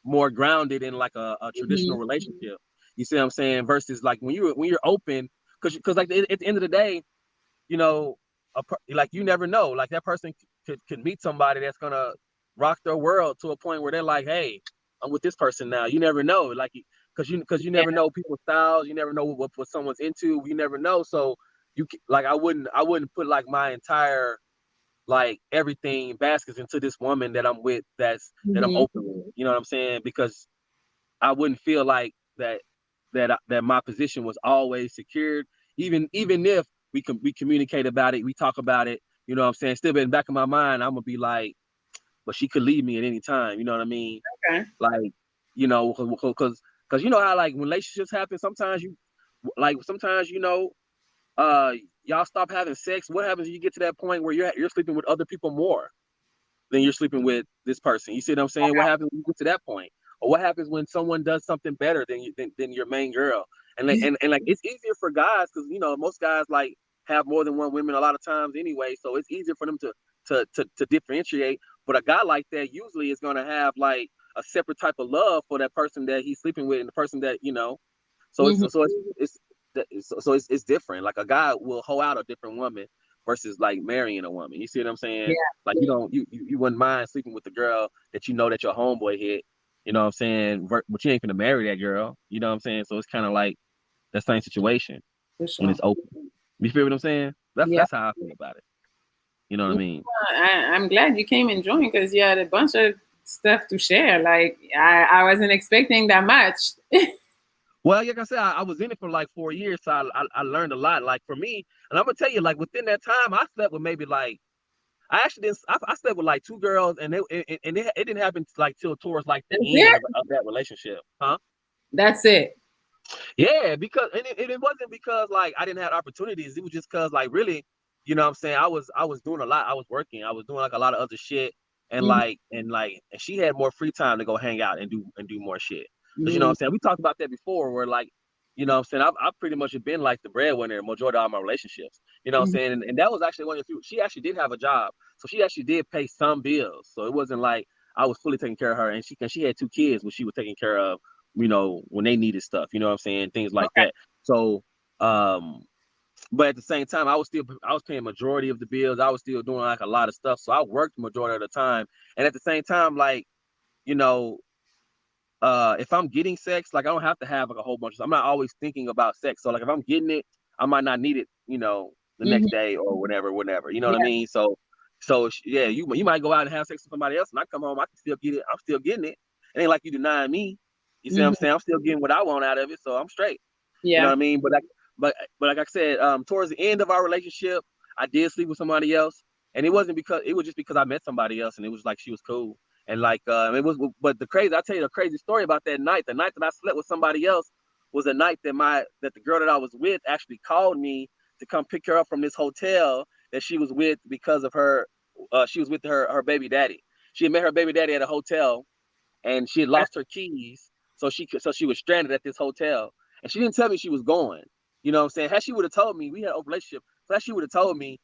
more grounded in like a traditional Mhm. relationship. You see what I'm saying? Versus like when you're open, because like at the end of the day, you know, like you never know. Like that person could meet somebody that's gonna rock their world to a point where they're like, "Hey, I'm with this person now." You never know, like, because you Yeah. never know people's styles. You never know what someone's into. You never know. So like I wouldn't put like my entire like everything baskets into this woman that I'm with that I'm Mhm. open with. You know what I'm saying? Because I wouldn't feel like that my position was always secured, even if we communicate about it, we talk about it, you know what I'm saying? Still, in the back of my mind, I'm gonna be like, but she could leave me at any time. You know what I mean? Okay. Like, you know, because you know how like relationships happen. Sometimes you know, y'all stop having sex. What happens when you get to that point where you're sleeping with other people more than you're sleeping with this person? You see what I'm saying? What happens when you get to that point? Or what happens when someone does something better than your main girl? And like it's easier for guys because you know most guys like have more than one woman a lot of times anyway, so it's easier for them to differentiate. But a guy like that usually is going to have like a separate type of love for that person that he's sleeping with and the person that you know. So it's different. Like a guy will hoe out a different woman versus like marrying a woman. You see what I'm saying? Yeah. Like you wouldn't mind sleeping with the girl that you know that your homeboy hit. You know what I'm saying? But you ain't gonna marry that girl. You know what I'm saying? So it's kind of like the same situation For when sure. it's open. You feel what I'm saying? Yeah. That's how I feel about it. You know what I mean? I'm glad you came and joined because you had a bunch of stuff to share. Like I wasn't expecting that much. Well, like I said, I was in it for like 4 years, so I learned a lot. Like for me, and I'm gonna tell you, like within that time, I slept with maybe like I actually didn't. I slept with like 2 girls, and it didn't happen like till towards like the That's end it. of that relationship, huh? That's it. Yeah, because it wasn't because like I didn't have opportunities. It was just because like really, you know what I'm saying, I was doing a lot. I was working. I was doing like a lot of other shit, and Mhm. and she had more free time to go hang out and do more shit. Because you know what Mhm. I'm saying, we talked about that before, where like you know what I'm saying, I've pretty much been like the breadwinner in majority of all my relationships. You know what I'm Mhm. saying, and that was actually one of the few. She actually did have a job, so she actually did pay some bills. So it wasn't like I was fully taking care of her, and she had 2 kids, which she was taking care of, you know, when they needed stuff, you know what I'm saying? Things like Okay. that. So, but at the same time, I was paying majority of the bills. I was still doing like a lot of stuff. So I worked majority of the time. And at the same time, like, you know, if I'm getting sex, like I don't have to have like a whole bunch of, I'm not always thinking about sex. So like if I'm getting it, I might not need it, you know, the Mhm. next day or whatever, you know what I Yeah. mean? So yeah, you might go out and have sex with somebody else and I come home, I can still get it. I'm still getting it. It ain't like you denying me. You see what I'm Mhm. saying? I'm still getting what I want out of it, so I'm straight. You know what Yeah. I mean? But like I said, towards the end of our relationship, I did sleep with somebody else, and it was just because I met somebody else, and it was like she was cool, and like it was. But I tell you the crazy story about that night. The night that I slept with somebody else was a night that the girl that I was with actually called me to come pick her up from this hotel that she was with because of her. She was with her baby daddy. She had met her baby daddy at a hotel, and she had lost her keys, so she was stranded at this hotel, and she didn't tell me she was going. You know what I'm saying? Had she would have told me, we had an open relationship. So had she would have told me,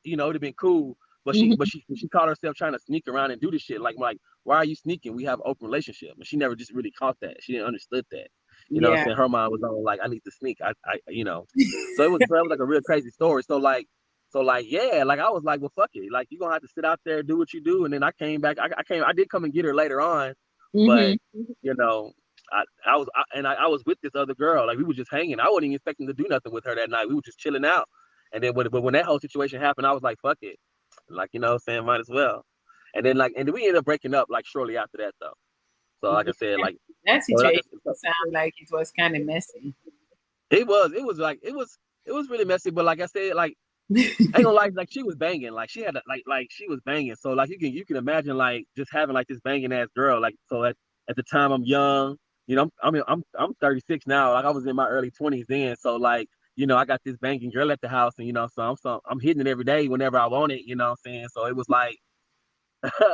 you know, it'd have been cool. But Mhm. she caught herself trying to sneak around and do this shit. Like why are you sneaking? We have an open relationship, and she never just really caught that. She didn't understood that. You know what I'm Yeah. saying? Her mind was on like, I need to sneak. You know. So that was like a real crazy story. So like yeah, like I was like, well fuck it. Like you're gonna have to sit out there, do what you do. And then I came back. I did come and get her later on, but Mhm. you know, I was with this other girl. Like we were just hanging. I wasn't even expecting to do nothing with her that night. We were just chilling out. And then when that whole situation happened, I was like, fuck it. Like, you know what I'm saying, might as well. And then we ended up breaking up like shortly after that though. So like I said, Yeah. like That so like situation I, sounded like it was kind of messy. it was really messy, but like I said, like I ain't gonna lie, like she was banging, like she had like she was banging. So like you can imagine like just having like this banging ass girl. Like so at the time I'm young, you know, I'm 36 now. Like I was in my early 20s then. So like, you know, I got this banging girl at the house, and you know, so I'm hitting it every day whenever I want it, you know what I'm saying? So it was like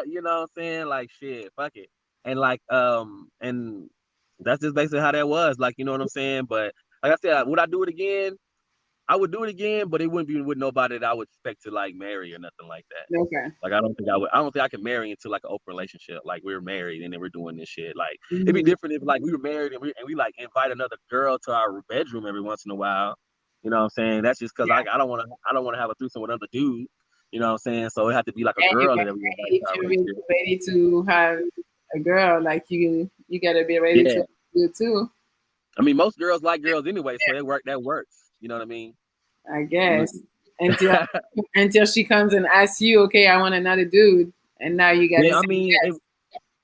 you know what I'm saying? Like shit, fuck it. And like and that's just basically how that was, like, you know what I'm saying? But like I said, would I do it again? I would do it again, but it wouldn't be with nobody that I would expect to like marry or nothing like that. Okay. Like I don't think I would. I don't think I could marry into like an open relationship. Like we're married and then we're doing this shit. Like it'd be Mhm. different if like we were married and we like invite another girl to our bedroom every once in a while. You know what I'm saying? That's just because Yeah. I don't want to have a threesome with another dude. You know what I'm saying? So it had to be like a And you girl get that we invite ready to our if you're relationship. ready to have a girl, like you gotta be ready Yeah. to do it too. I mean, most girls like girls anyway, so that works. You know what I mean? I You guess until she comes and asks you, okay, I want another dude, and now you gotta yeah, say I mean, yes.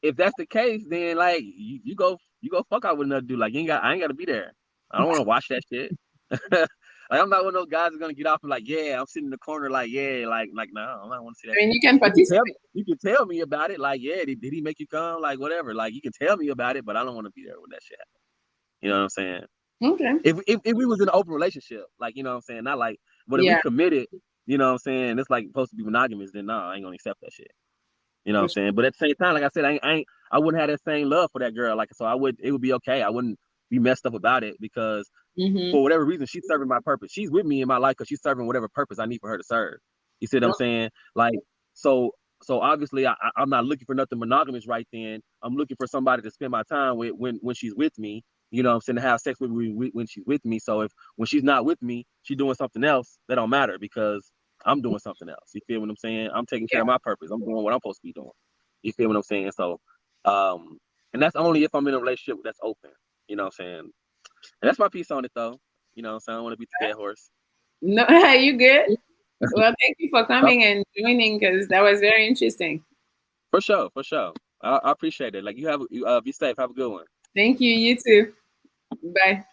if that's the case, then like you go fuck out with another dude. Like I ain't got to be there. I don't want to watch that shit. Like, I'm not one of those guys that's gonna get off and like, yeah, I'm sitting in the corner like, yeah, like no, I don't want to see that I mean, shit. you can participate. You can tell me about it, like, yeah, did he make you come? Like, whatever. Like, you can tell me about it, but I don't want to be there when that shit happens. You know what I'm saying? Okay. If we was in an open relationship, like, you know what I'm saying, not like, but if we Yeah. committed, you know what I'm saying, it's like supposed to be monogamous, then no, I ain't gonna accept that shit. You know what I'm For sure. saying? But at the same time, like I said, I wouldn't have that same love for that girl. Like, so it would be okay. I wouldn't be messed up about it because Mm-hmm. for whatever reason, she's serving my purpose. She's with me in my life because she's serving whatever purpose I need for her to serve. You see what I'm saying? Like, so obviously I'm not looking for nothing monogamous right then. I'm looking for somebody to spend my time with when she's with me. You know what I'm saying? To have sex with me when she's with me. So if when she's not with me, she's doing something else, that don't matter because I'm doing something else. You feel what I'm saying? I'm taking care Yeah. of my purpose. I'm doing what I'm supposed to be doing. You feel what I'm saying? So, and that's only if I'm in a relationship that's open. You know what I'm saying? And that's my piece on it, though. You know what I'm saying? I don't want to beat the dead horse. No, you good? Well, thank you for coming and joining because that was very interesting. For sure, for sure. I appreciate it. Like you be safe. Have a good one. Thank you. You too. Bye.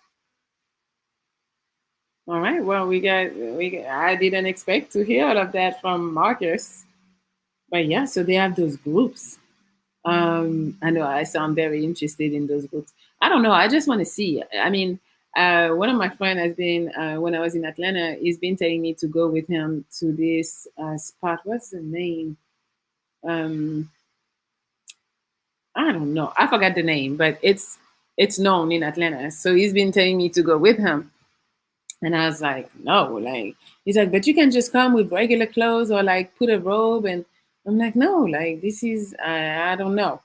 All right. Well, I didn't expect to hear all of that from Marcus, but yeah. So they have those groups. I know I sound very interested in those groups. I don't know. I just want to see. I mean, one of my friends has been when I was in Atlanta. He's been telling me to go with him to this spot. What's the name? Um, I don't know. I forgot the name, but it's known in Atlanta. So he's been telling me to go with him. And I was like, no, like he's like, but you can just come with regular clothes or like put a robe. And I'm like, no, like this is I don't know.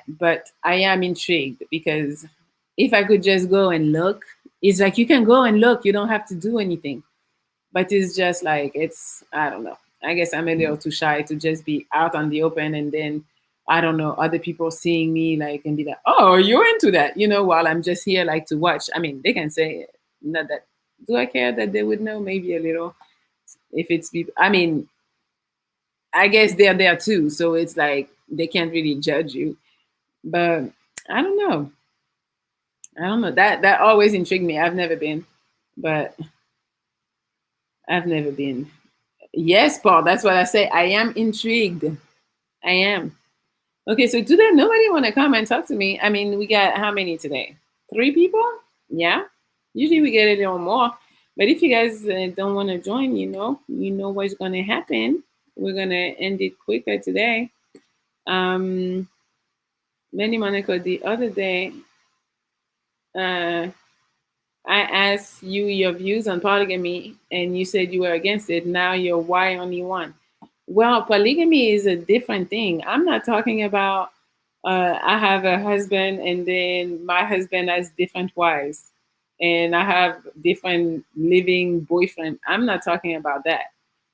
But I am intrigued because if I could just go and look, it's like you can go and look, you don't have to do anything. But it's just like I don't know. I guess I'm a little too shy to just be out on the open and then I don't know other people seeing me like and be like, oh, you're into that, while I'm just here like to watch. I mean, they can say not that. Do I care that they would know? Maybe a little. If it's people, I mean, I guess they're there too, so it's like they can't really judge you. But I don't know. I don't know. That always intrigued me. I've never been, but I've never been. Yes, Paul. That's what I say. I am intrigued. I am. Okay, so today nobody want to come and talk to me. I mean, we got how many today? 3 people? Yeah. Usually we get a little more. But if you guys don't want to join, you know what's going to happen. We're going to end it quicker today. Manny Monaco, the other day, I asked you your views on polygamy, and you said you were against it. Now you're why only one. Well, polygamy is a different thing. I'm not talking about I have a husband and then my husband has different wives and I have different living boyfriend. I'm not talking about that.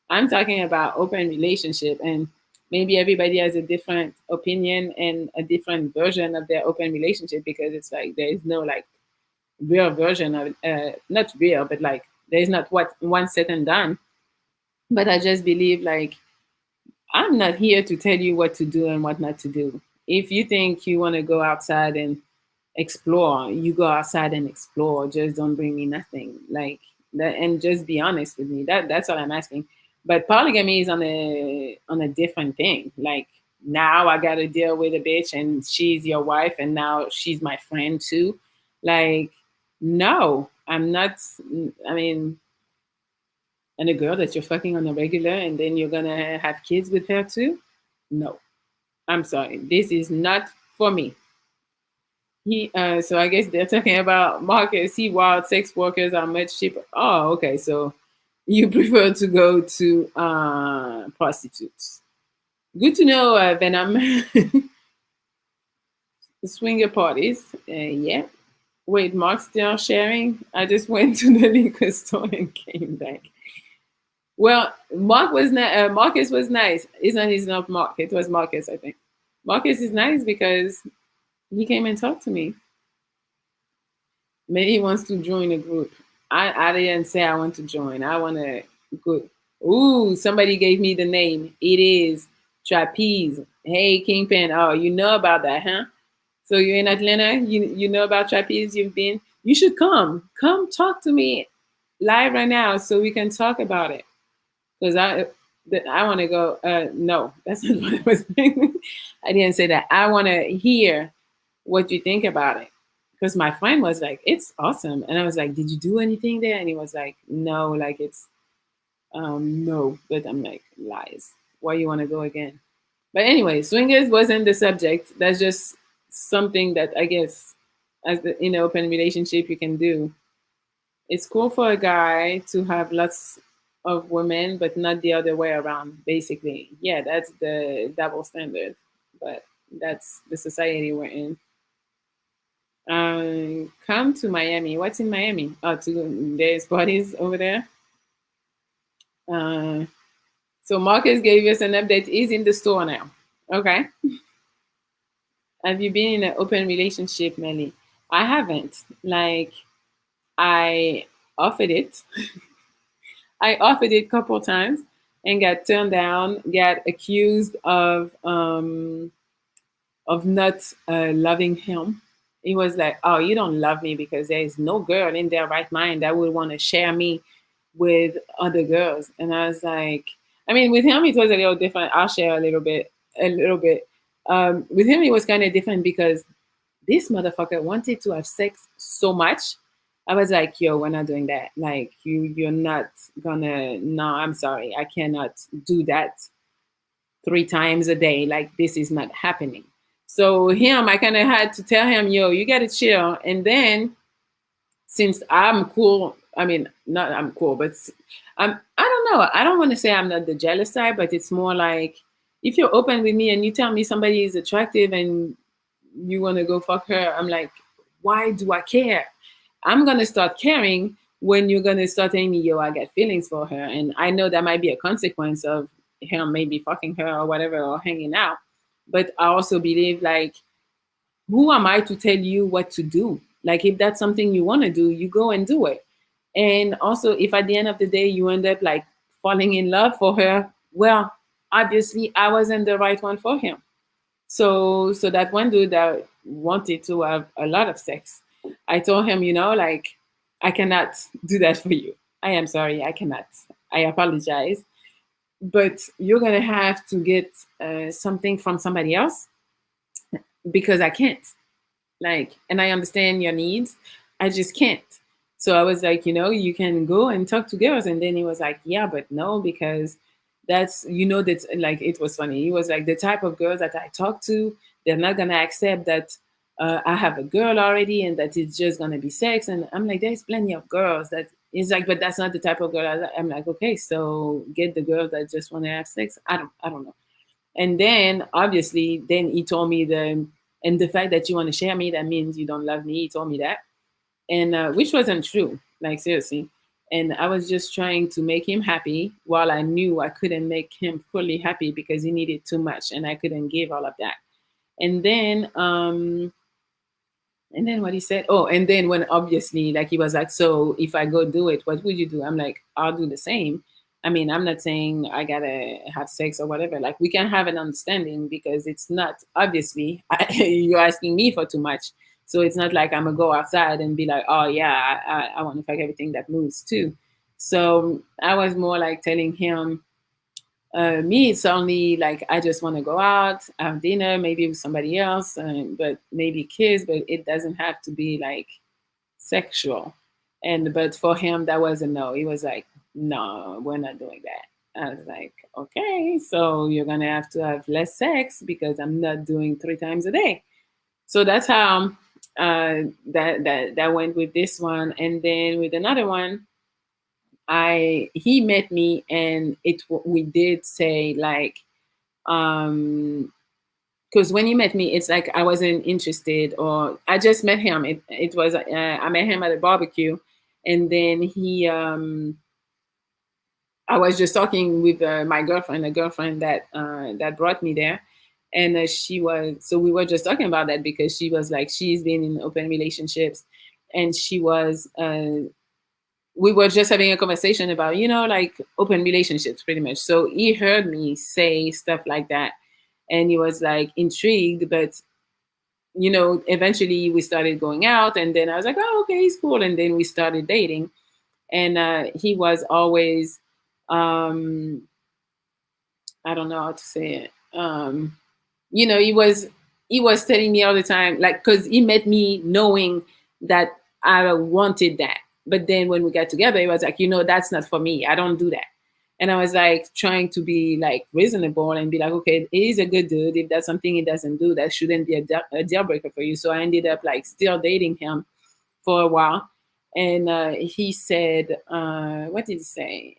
I'm talking about open relationship and maybe everybody has a different opinion and a different version of their open relationship because it's like there is no like real version of not real but like there is not what one said and done. But I just believe like I'm not here to tell you what to do and what not to do. If you think you want to go outside and explore, you go outside and explore. Just don't bring me nothing like that, and just be honest with me. That's all I'm asking. But polygamy is on a different thing. Like now I got to deal with a bitch, and she's your wife, and now she's my friend too. Like no, I'm not. I mean, and a girl that you're fucking on a regular and then you're gonna have kids with her too? No. I'm sorry. This is not for me. So I guess they're talking about Marcus. He wild sex workers are much cheaper. Oh, okay. So you prefer to go to prostitutes. Good to know, Venom. Swinger parties. Yeah. Wait, Mark's still sharing? I just went to the liquor store and came back. Well, Marcus was nice. It's not Mark. It was Marcus, I think. Marcus is nice because he came and talked to me. Maybe he wants to join a group. I didn't say I want to join. I want to go. Ooh, somebody gave me the name. It is Trapeze. Hey, Kingpin. Oh, you know about that, huh? So you're in Atlanta. You know about Trapeze. You've been. You should come. Come talk to me. live right now so we can talk about it. Because I want to go. No, that's not what I was saying. I didn't say that. I want to hear what you think about it. Because my friend was like, "It's awesome," and I was like, "Did you do anything there?" And he was like, "No, like it's no." But I'm like, lies. Why you want to go again? But anyway, swingers wasn't the subject. That's just something that I guess, as the, in an open relationship, you can do. It's cool for a guy to have lots of women, but not the other way around. Basically, yeah, that's the double standard, but that's the society we're in. Come to Miami. What's in Miami? Oh, to there's parties over there. Uh, so Marcus gave us an update. He's in the store now. Okay. Have you been in an open relationship, Melly? I haven't. Like I offered it. I offered it a couple times and got turned down. Got accused of not loving him. He was like, "Oh, you don't love me because there is no girl in their right mind that would want to share me with other girls." And I was like, I mean, with him it was a little different. I'll share a little bit. With him it was kind of different because this motherfucker wanted to have sex so much. I was like, "Yo, we're not doing that. Like, you're not gonna. No, I'm sorry, I cannot do that 3 times a day. Like this is not happening." So him, I kind of had to tell him, "Yo, you gotta chill." And then since I'm cool, I mean, not I'm cool, but I don't know. I don't want to say I'm not the jealous side, but it's more like if you're open with me and you tell me somebody is attractive and you want to go fuck her, I'm like, why do I care? I'm gonna start caring when you're gonna start telling me, "Yo, I got feelings for her," and I know that might be a consequence of him maybe fucking her or whatever or hanging out. But I also believe like, who am I to tell you what to do? Like, if that's something you want to do, you go and do it. And also, if at the end of the day you end up like falling in love for her, well, obviously I wasn't the right one for him. So that one dude that wanted to have a lot of sex, I told him, like, I cannot do that for you. I am sorry, I cannot. I apologize, but you're gonna have to get something from somebody else because I can't. Like, and I understand your needs, I just can't. So I was like, you can go and talk to girls. And then he was like, yeah, but no, because that's like, it was funny. He was like, the type of girls that I talk to, they're not gonna accept that I have a girl already and that it's just gonna be sex. And I'm like, there's plenty of girls that is like, but that's not the type of girl I'm like, okay, so get the girls that just want to have sex. I don't know. And then obviously, then he told me the fact that you want to share me, that means you don't love me. He told me that, and which wasn't true, like seriously. And I was just trying to make him happy while I knew I couldn't make him fully happy because he needed too much and I couldn't give all of that. And then what he said, oh, and then when obviously, like, he was like, so if I go do it, what would you do? I'm like, I'll do the same. I mean, I'm not saying I gotta have sex or whatever. Like, we can have an understanding because it's not obviously you're asking me for too much. So it's not like I'm gonna go outside and be like, oh yeah, I want to fuck everything that moves too. So I was more like telling him, me, it's only like I just want to go out, have dinner, maybe with somebody else, but maybe kiss, but it doesn't have to be like sexual. And but for him, that was a no. He was like, no, we're not doing that. I was like, okay, so you're gonna have to have less sex because I'm not doing 3 times a day. So that's how that went with this one, and then with another one, he met me and we did say like because when he met me it's like I wasn't interested or I just met him. It was I met him at a barbecue, and then I was just talking with my girlfriend, a girlfriend that brought me there, and so we were just talking about that because she was like she's been in open relationships, and she was we were just having a conversation about, like open relationships pretty much. So he heard me say stuff like that and he was like intrigued, but eventually we started going out and then I was like, oh, okay, he's cool. And then we started dating. and he was always, um, I don't know how to say it. He was telling me all the time, like, because he met me knowing that I wanted that. But then when we got together, he was like, that's not for me. I don't do that. And I was like trying to be like reasonable and be like, okay, he's a good dude. If that's something he doesn't do, that shouldn't be a deal breaker for you. So I ended up like still dating him for a while. And he said, what did he say?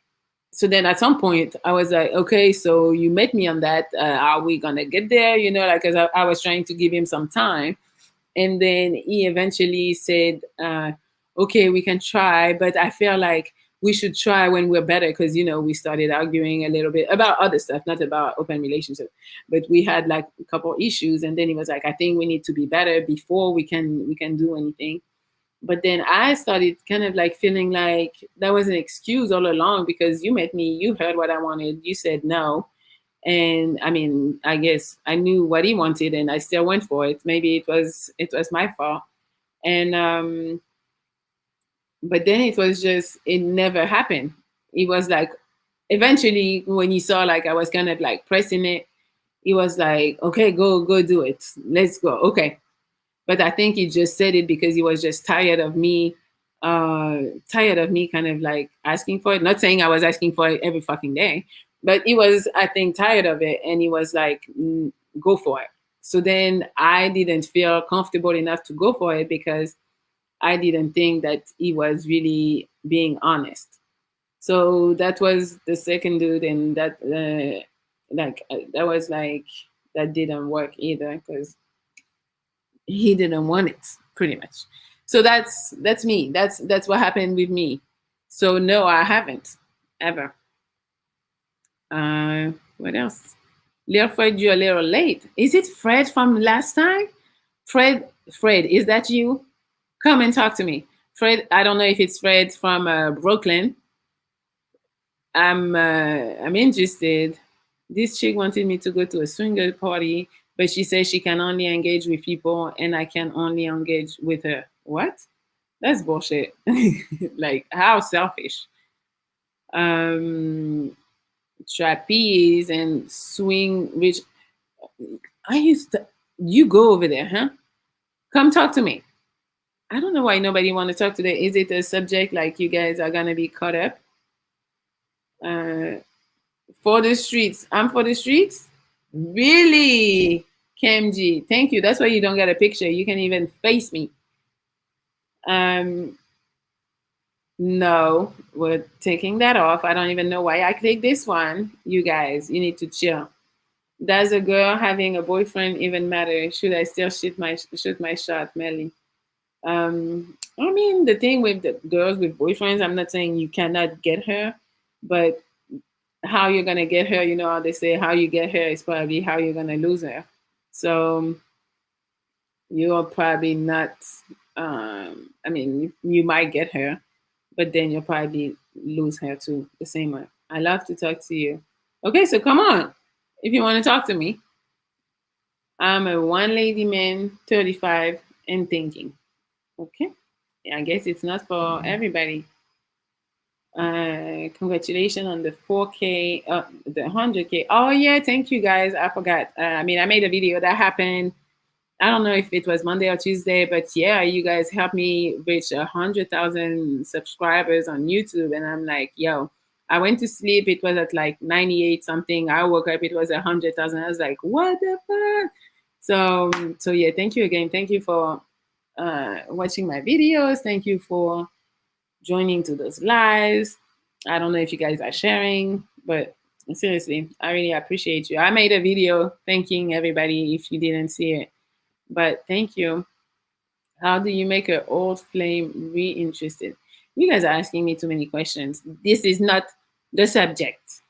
So then at some point I was like, okay, so you met me on that. Are we gonna get there? Like, cause I was trying to give him some time. And then he eventually said, okay, we can try, but I feel like we should try when we're better. Cause we started arguing a little bit about other stuff, not about open relationship, but we had like a couple issues. And then he was like, I think we need to be better before we can do anything. But then I started kind of like feeling like that was an excuse all along, because you met me, you heard what I wanted, you said no. And I mean, I guess I knew what he wanted and I still went for it. Maybe it was my fault. And but then it never happened. It was like eventually when he saw like I was kind of like pressing it, he was like, okay, go do it. Let's go. Okay. But I think he just said it because he was just tired of me kind of like asking for it. Not saying I was asking for it every fucking day, but he was, I think, tired of it, and he was like, go for it. So then I didn't feel comfortable enough to go for it because I didn't think that he was really being honest. So that was the second dude, and that was like that didn't work either because he didn't want it pretty much. So that's me. That's what happened with me. So no, I haven't ever. What else? Little Fred, you're a little late. Is it Fred from last time? Fred, is that you? Come and talk to me. Fred, I don't know if it's Fred from Brooklyn. I'm interested. This chick wanted me to go to a swinger party, but she says she can only engage with people and I can only engage with her. What? That's bullshit. Like, how selfish. Um, Trapeze and swing, which I used to. You go over there, huh? Come talk to me. I don't know why nobody want to talk today. Is it a subject like you guys are gonna be caught up? Uh, for the streets. I'm for the streets? Really? KMG. Thank you. That's why you don't get a picture. You can even face me. Um no, we're taking that off. I don't even know why I clicked this one. You guys, you need to chill. Does a girl having a boyfriend even matter? Should I still shoot my shot, Melly? I mean, the thing with the girls with boyfriends, I'm not saying you cannot get her, but how you're gonna get her, how they say how you get her is probably how you're gonna lose her. So you're probably not. I mean, you might get her, but then you'll probably lose her too the same way. I love to talk to you. Okay, so come on, if you want to talk to me. I'm a one lady man, 35 and thinking. Okay, I guess it's not for everybody. Congratulations on the 4K, the 100K. Oh yeah, thank you guys. I forgot. I mean, I made a video that happened. I don't know if it was Monday or Tuesday, but yeah, you guys helped me reach 100,000 subscribers on YouTube, and I'm like, yo. I went to sleep. It was at like 98 something. I woke up. It was 100,000. I was like, what the fuck? So yeah, thank you again. Thank you for watching my videos. Thank you for joining to those lives. I don't know if you guys are sharing, but seriously, I really appreciate you. I made a video thanking everybody if you didn't see it, but thank you. How do you make an old flame re-interested? You guys are asking me too many questions. This is not the subject.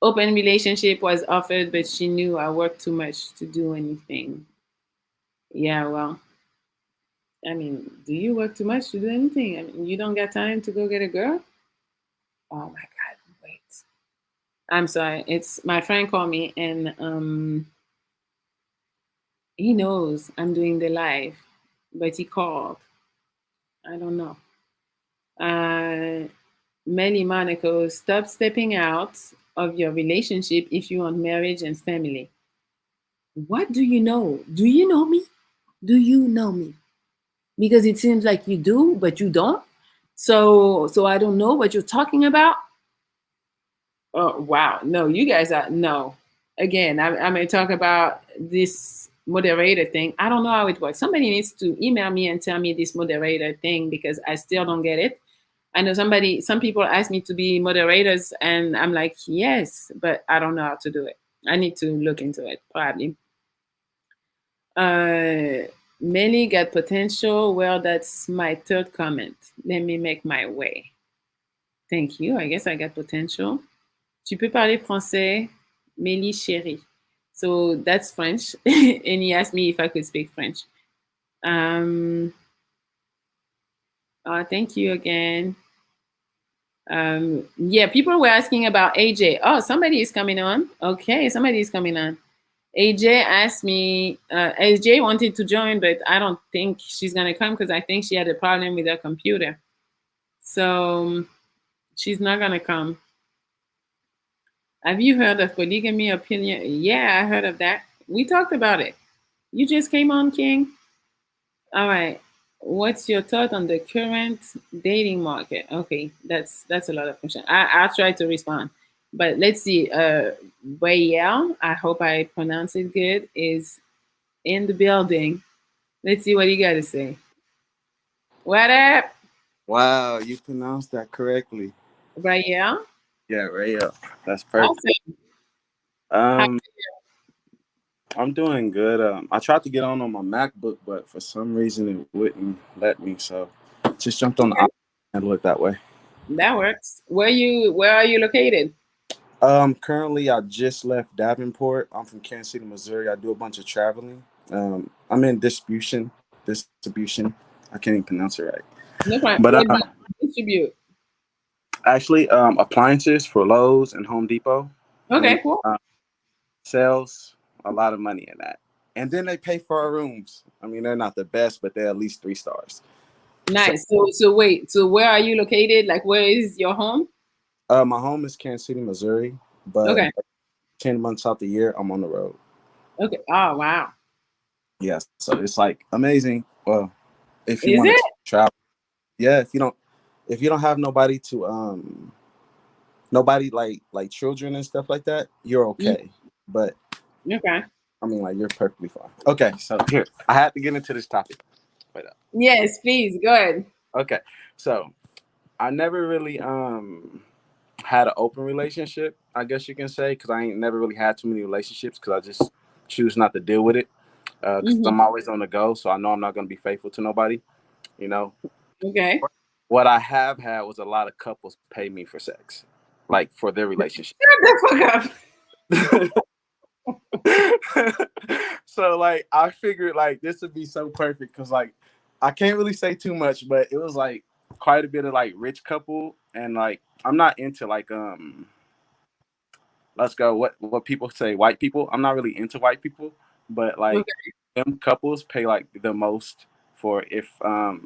Open relationship was offered, but she knew I worked too much to do anything. Yeah, well, I mean, do you work too much to do anything? I mean, you don't got time to go get a girl? Oh my God, wait. I'm sorry. It's my friend called me and he knows I'm doing the live, but he called. I don't know. Melly Monaco, stop stepping out of your relationship if you want marriage and family. What do you know? Do you know me? Do you know me? Because it seems like you do, but you don't. So I don't know what you're talking about. Oh wow, no, you guys are no. Again, I may talk about this moderator thing. I don't know how it works. Somebody needs to email me and tell me this moderator thing because I still don't get it. I know some people ask me to be moderators, and I'm like, yes, but I don't know how to do it. I need to look into it probably. Uh, Many got potential. Well, that's my third comment. Let me make my way. Thank you. I guess I got potential. Tu peux parler français, Mélie chérie. So that's French. And he asked me if I could speak French. Thank you again. Yeah, people were asking about AJ. Oh, somebody is coming on. Okay, somebody is coming on. AJ asked me, AJ wanted to join, but I don't think she's going to come because I think she had a problem with her computer. So she's not going to come. Have you heard of polygamy opinion? Yeah, I heard of that. We talked about it. You just came on, King. All right. What's your thought on the current dating market? Okay, that's a lot of questions. I'll try to respond, but let's see. Bayel, I hope I pronounce it good, is in the building. Let's see what you got to say. What up, Wow, you pronounced that correctly. Bayel? Yeah, right up. That's perfect. Awesome. How- Um, I'm doing good. I tried to get on my MacBook, but for some reason it wouldn't let me. So just jumped on the okay, iPad and looked that way. that works. Where are you located? Currently I just left Davenport. I'm from Kansas City, Missouri. I do a bunch of traveling. I'm in distribution. I can't even pronounce it right. No problem. But What do you distribute? actually, appliances for Lowe's and Home Depot, and Okay, cool. sales a lot of money in that. And then they pay for our rooms. I mean, they're not the best, but they're at least 3 stars. So, Nice. So wait. So where are you located? Like, where is your home? my home is Kansas City, Missouri, but Okay. 10 months out the year, I'm on the road. Okay. Oh wow. Yes. So it's like amazing. Well, if you Is want it? to travel, yeah, if you don't have nobody to, nobody like children and stuff like that, you're Mm, okay. But okay. I mean, like, you're perfectly fine. Okay. So here, I had to get into this topic. Wait up. Yes, please. Go ahead. Okay. So I never really had an open relationship, I guess you can say, because I ain't never really had too many relationships because I just choose not to deal with it because Hmm. I'm always on the go, so I know I'm not going to be faithful to nobody. You know, Okay. what I have had was a lot of couples pay me for sex, like for their relationship. Shut the fuck up. So like I figured like this would be so perfect because like I can't really say too much, but it was like quite a bit of like rich couple, and like I'm not into like let's go what people say white people. I'm not really into white people, but like Okay. them couples pay like the most for if So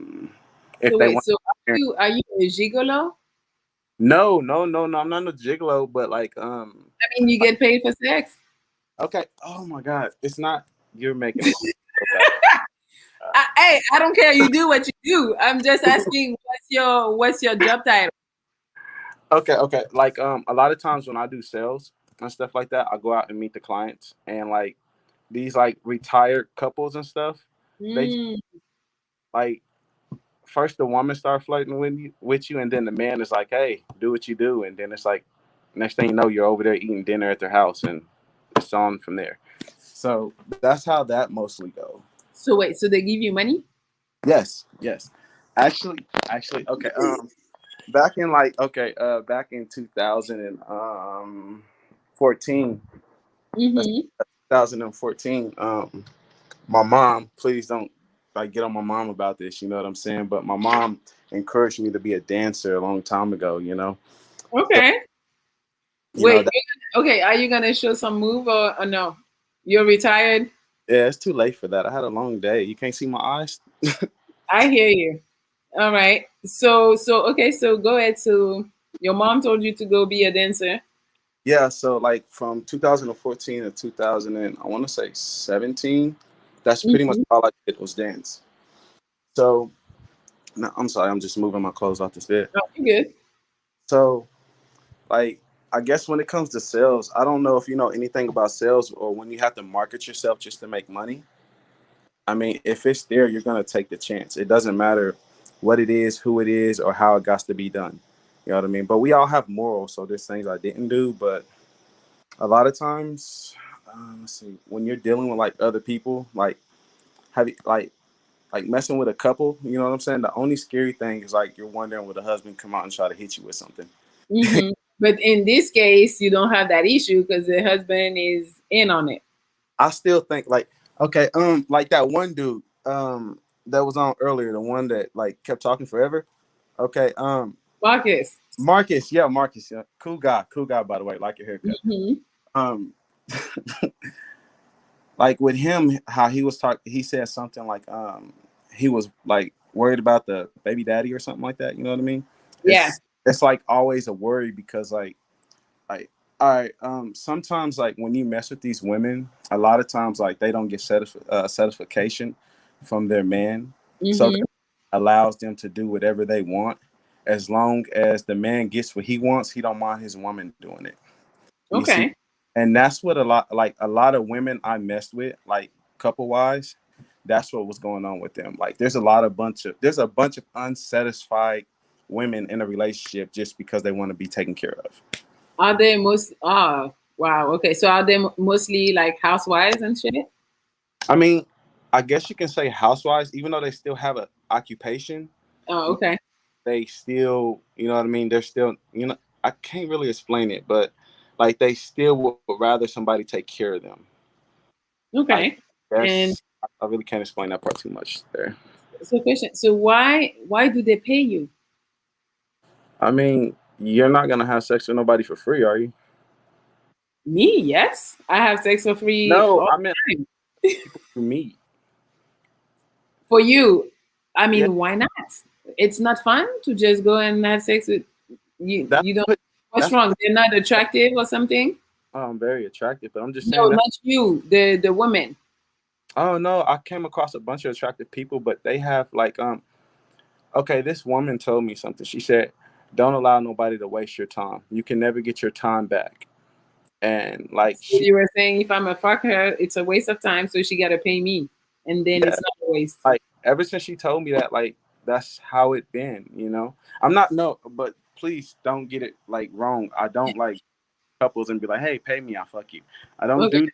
they wait. want. So are you a gigolo? No, I'm not a gigolo, but like I mean, you get paid for sex. okay. Oh my god, it's not. You're making it so bad. Hey, I don't care. You do what you do. I'm just asking, what's your job title? Okay. Like a lot of times when I do sales and stuff like that, I go out and meet the clients, and like these like retired couples and stuff, they just, Mm, like first the woman start flirting with you, and then the man is like, "Hey, do what you do," and then it's like next thing you know, you're over there eating dinner at their house, and it's on from there. So that's how that mostly go. so wait. So they give you money? Yes. Actually, okay. Back in back in 2014, that's Mm-hmm. 2014. My mom, please don't like get on my mom about this. You know what I'm saying? But my mom encouraged me to be a dancer a long time ago. So Okay. you know Wait. that, Okay. Are you gonna show some move or no? You're retired. yeah, it's too late for that. I had a long day. You can't see my eyes. I hear you. All right. So okay. So go ahead. So your mom told you to go be a dancer. Yeah, so like from 2014 to 2000 and I want to say 17, that's pretty much Mm-hmm. all I did was dance. So no, I'm sorry, I'm just moving my clothes off this bed. Oh, you good? So like I guess when it comes to sales, I don't know if you know anything about sales or when you have to market yourself just to make money. I mean, if it's there, you're gonna take the chance. It doesn't matter what it is, who it is, or how it got to be done. You know what I mean? But we all have morals, so there's things I didn't do, but a lot of times, let's see, when you're dealing with like other people, like have you like messing with a couple, you know what I'm saying? The only scary thing is like you're wondering would a husband come out and try to hit you with something. Mm-hmm. But in this case, you don't have that issue because the husband is in on it. I still think like okay, like that one dude that was on earlier, the one that like kept talking forever. Okay, Marcus. Marcus, yeah, cool guy by the way, like your haircut. Mm-hmm. Um, like with him, how he was talking, he said something like he was like worried about the baby daddy or something like that. You know what I mean? Yeah. It's like always a worry because like all right, sometimes like when you mess with these women, a lot of times like they don't get satisfaction from their man, so Mm-hmm. that allows them to do whatever they want. As long as the man gets what he wants, he don't mind his woman doing it. You see, Okay. and that's what a lot of women I messed with, like couple wise, that's what was going on with them. Like there's a bunch of unsatisfied women in a relationship just because they want to be taken care of. Are they most? Oh, wow. Okay. So are they mostly like housewives and shit? I mean, I guess you can say housewives, even though they still have an occupation, Oh, okay. they still, you know what I mean? They're still, I can't really explain it, but like they still would rather somebody take care of them. Like Okay. And I really can't explain that part too much there. so question. So why do they pay you? I mean, you're not gonna have sex with nobody for free, are you? Me? Yes. I have sex for free No, all I meant the time. people you meet. For you, I Yeah, mean, why not? It's not fun to just go and have sex with you. that's You don't. what What's that's wrong? They're not attractive or something? very attractive. But I'm just No, saying that. not you. The woman. Oh no, I came across a bunch of attractive people, but they have like okay, this woman told me something. She said, "Don't allow nobody to waste your time. You can never get your time back." And like So she, you were saying if I'm a fuck her, it's a waste of time, so she gotta pay me, and then yeah, it's not a waste. like ever since she told me that, like that's how it been. I'm not no, but please don't get it like wrong. I don't like couples and be like, "Hey, pay me, I'll fuck you." I don't Okay, do.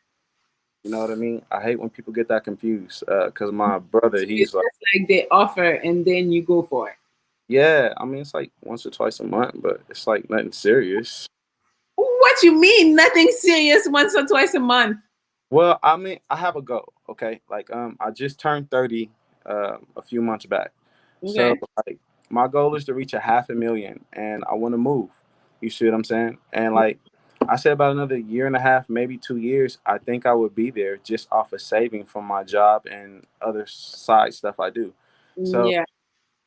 You know what I mean? I hate when people get that confused. Cause my brother, so it's he's like, just like they offer and then you go for it. yeah. I mean, it's like once or twice a month, but it's like nothing serious. What you mean? Nothing serious once or twice a month. Well, I mean, I have a goal. Okay, like I just turned 30 a few months back, so Okay. like my goal is to reach a 500,000, and I want to move. You see what I'm saying? And like I said, about another year and a half, maybe 2 years, I think I would be there just off of saving from my job and other side stuff I do. So Yeah.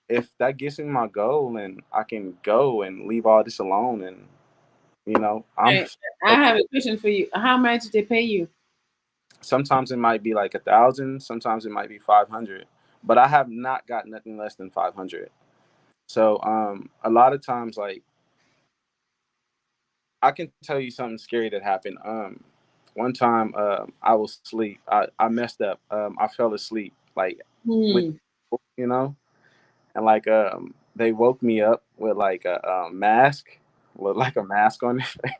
if that gets me my goal, and I can go and leave all this alone, and I'm Right. I have a question for you. How much they pay you? sometimes it might be like 1,000, sometimes it might be 500, but I have not got nothing less than 500. So a lot of times, like I can tell you something scary that happened. One time I was asleep. I messed up. I fell asleep like with Hmm. you know, and like they woke me up with like a mask, with like a mask on their face.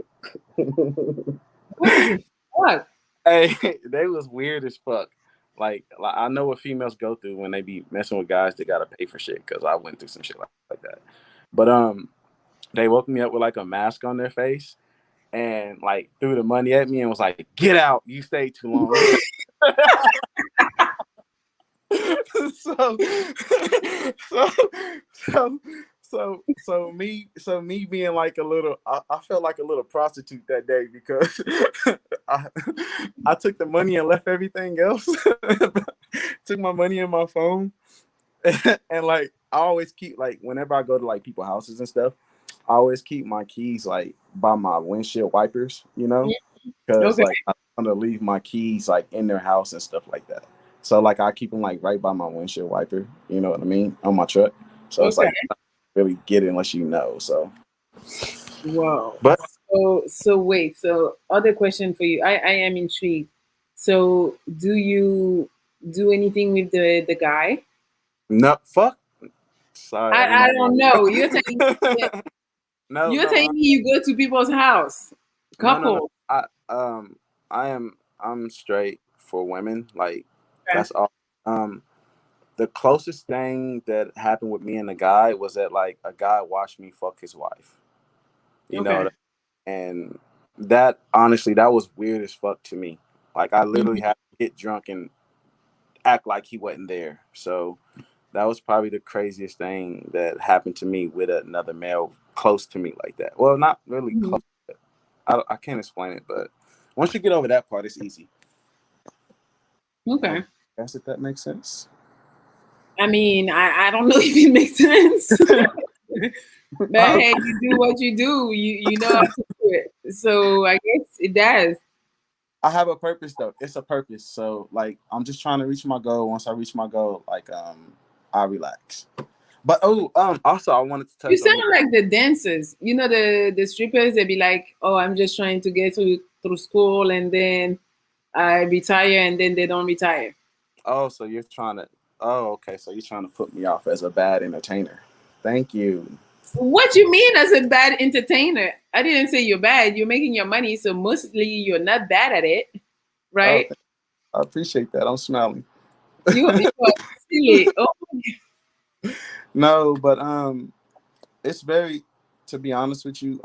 What the fuck? Hey, they was weird as fuck. Like I know what females go through when they be messing with guys that gotta pay for shit because I went through some shit like that. But they woke me up with like a mask on their face and like threw the money at me and was like, "Get out! You stayed too long." so, so, so, so me being like a little, I felt like a little prostitute that day because I, I took the money and left everything else. Took my money and my phone, and like I always keep like whenever I go to like people's houses and stuff, I always keep my keys like by my windshield wipers, you know, because Okay. like I want to leave my keys like in their house and stuff like that. So like I keep them like right by my windshield wiper, you know what I mean, on my truck. So it's Okay. like not really get it unless you know. So, Wow. but So wait. So other question for you. I am intrigued. So do you do anything with the guy? no, fuck. Sorry, I didn't I don't know. know. No, You're no, telling me you go to people's house, no. couple. I'm straight for women. Like Okay. that's all. Um, the closest thing that happened with me and the guy was that like a guy watched me fuck his wife. You Okay. know, and that honestly that was weird as fuck to me. Like I literally Mhm. had to get drunk and act like he wasn't there. So that was probably the craziest thing that happened to me with another male close to me like that. Well, not really Mhm. close. I can't explain it, but once you get over that part, it's easy. I Okay. guess if that makes sense. I mean, I don't know if it makes sense. But Uh, hey, you do what you do. You know how to do it. So I guess it does. I have a purpose though. It's a purpose. So like I'm just trying to reach my goal. Once I reach my goal, like I relax. But also I wanted to You touch on sound this. like the dancers. You know the strippers. They be like, "Oh, I'm just trying to get through school, and then I retire, and then they don't retire." Oh, so you're trying to okay, so you're trying to put me off as a bad entertainer. Thank you. What you mean as a bad entertainer? I didn't say you're bad. You're making your money, so mostly you're not bad at it, Oh, right? I appreciate that. I'm smiling. You are silly. Oh, No, but it's very to be honest with you,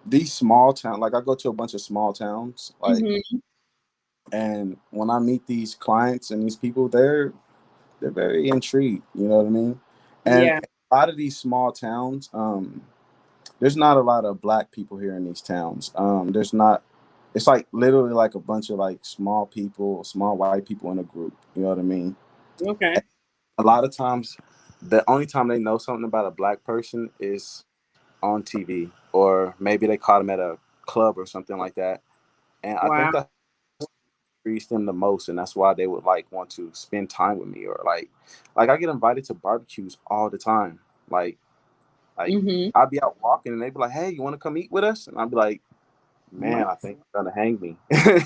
these small town like I go to a bunch of small towns, like hmm, and when I meet these clients and these people, they're very intrigued, you know what I mean? And yeah. a lot of these small towns, there's not a lot of black people here in these towns. There's not it's like literally like a bunch of like small people, small white people in a group, you know what I mean? Okay. A lot of times the only time they know something about a black person is on TV or maybe they caught them at a club or something like that. And I think Wow. that intrigues them the most, and that's why they would like want to spend time with me or like I get invited to barbecues all the time. Like Hmm. I'd be out walking and they'd be like, "Hey, you want to come eat with us?" And I'd be like, "Man, What? I think they're gonna hang me."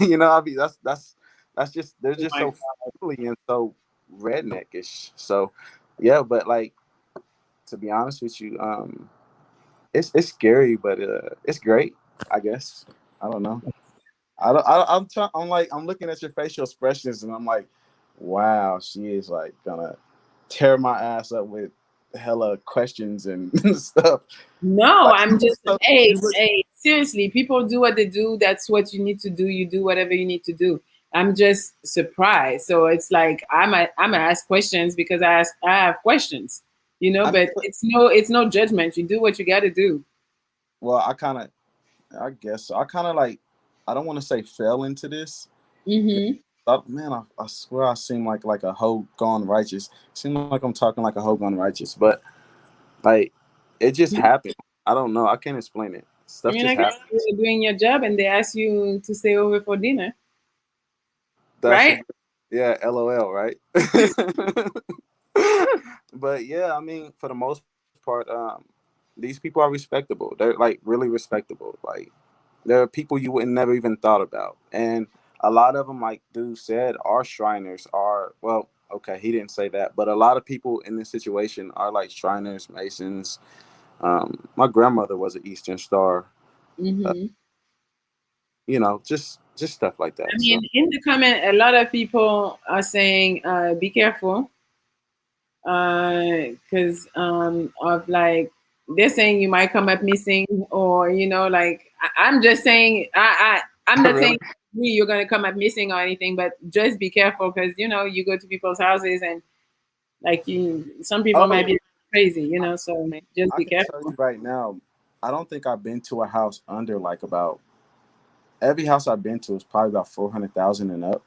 You know, I'd be that's just they're Oh just my so friendly and so redneckish. So yeah, but like to be honest with you, it's scary, but it's great. I guess I don't know. I'm like I'm looking at your facial expressions and I'm like, wow, she is like gonna tear my ass up with hella questions and stuff. No, Like I'm just so hey, you look, hey, seriously, people do what they do. That's what you need to do. You do whatever you need to do. I'm just surprised. So it's like I'm gonna ask questions because I have questions, I mean, but it's no judgment. You do what you gotta do. well, I guess so. I kind of like I don't want to say fell into this. Hmm. Man, I swear I seem like a hoe gone righteous. Seem like I'm talking like a hoe gone righteous, but like it just happened. I don't know. I can't explain it. I Stuff mean, just I guess happens. you're doing your job and they ask you to stay over for dinner, That's right? a yeah, LOL, right? But yeah, I mean, for the most part, these people are respectable. They're like really respectable. Like there are people you would never even thought about, and a lot of them, like dude said, are Shriners. Are well, okay, he didn't say that, but a lot of people in this situation are like Shriners, Masons. My grandmother was an Eastern Star. Uh, Hmm. just stuff like I that. So mean, in the comment, a lot of people are saying, "Be careful," because of like they're saying you might come up missing, or like I'm just saying, I'm not really, saying you're gonna come up missing or anything, but just be careful because you go to people's houses and like some people might oh, be crazy, I so mean, just I be can tell careful. you right now, I don't think I've been to a house under like about every house I've been to is probably about 400,000 and up.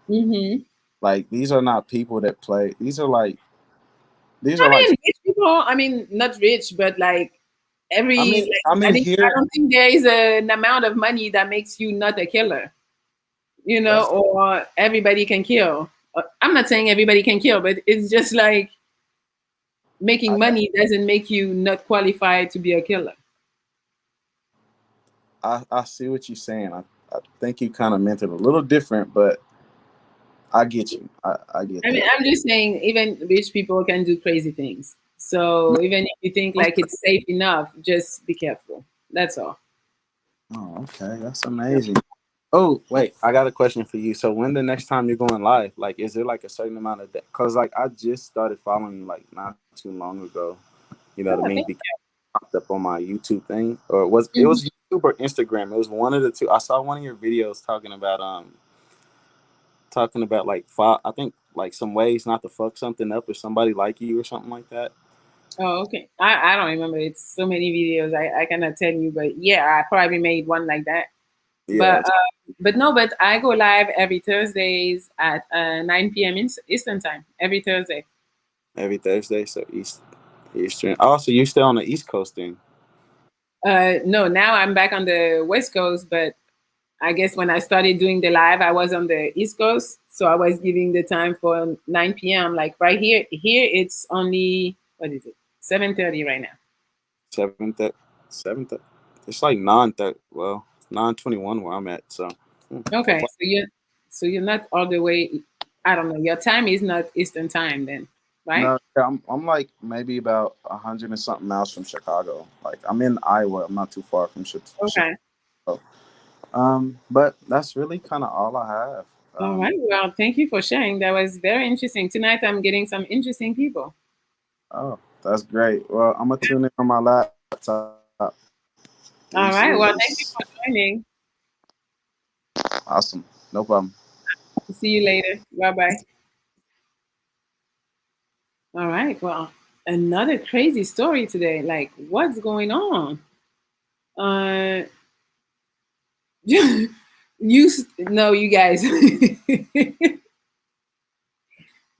Hmm. Like these are not people that play. These are like I mean, rich people, I mean, not rich, but like every, I think, I here. don't think there is an amount of money that makes you not a killer, you know, That's or everybody can kill. I'm not saying everybody can kill, but it's just like making money doesn't make you not qualified to be a killer. I see what you're saying. I think you kind of meant it a little different, but I get you. I get I mean, that. I'm just saying, even rich people can do crazy things. So even if you think like it's safe enough, just be careful. That's all. Oh, okay, that's amazing. Oh, wait, I got a question for you. So when the next time you're going live, like, is there like a certain amount of that? Cause like I just started following you like not too long ago. You know what I Oh, mean? thank Because it popped up on my YouTube thing, or it you. was YouTube or Instagram? It was one of the two. I saw one of your videos talking about like five, I think like some ways not to fuck something up with somebody like you or something like that. Oh, okay. I don't remember. It's so many videos. I cannot tell you, but yeah, I probably made one like that. Yeah, But no, but I go live every Thursdays at 9 p.m. Eastern time. Every Thursday. every Thursday. So Eastern. Also, you stay on the East Coast then. No, now I'm back on the West Coast, but I guess when I started doing the live, I was on the East Coast, so I was giving the time for 9 p.m. Like right here, it's only what is it? 7:30 right now. 7:30. 7:30. It's like 9:30. Well, 9:21 where I'm at. So, Okay, so you're not all the way. I don't know. Your time is not Eastern time then, right? no, yeah, I'm like maybe about 100 and something miles from Chicago. Like I'm in Iowa. I'm not too far from Chicago. Okay. But that's really kind of all I have. All right. Well, thank you for sharing. That was very interesting. Tonight I'm getting some interesting people. Oh, that's great. Well, I'm gonna tune in on my laptop. All This right. Well, thank you is for joining. awesome. No problem. See you later. Bye bye. All right. Well, another crazy story today. Like, what's going on? Uh, no, you guys.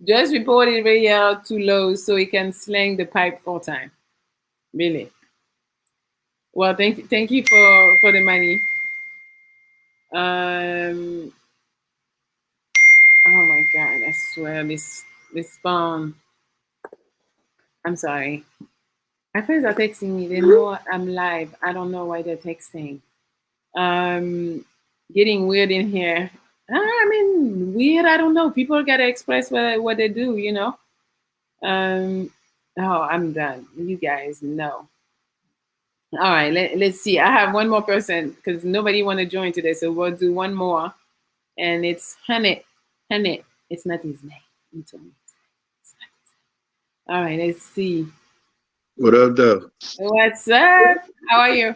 Just reported radio too low so he can sling the pipe full time. Really. Well, thank you for the money. Um. Oh my God! I swear this phone. I'm sorry. My friends are texting me. They know I'm live. I don't know why they're texting. Um, getting weird in here. I mean, weird. I don't know. People gotta express what they do. You know. Um. Oh, I'm done. You guys know. All right. Let's see. I have one more person because nobody want to join today, so we'll do one more, and it's Honey. Honey. It's not his name. You told me. It's not his name. All right. Let's see. What up, though? What's up? How are you?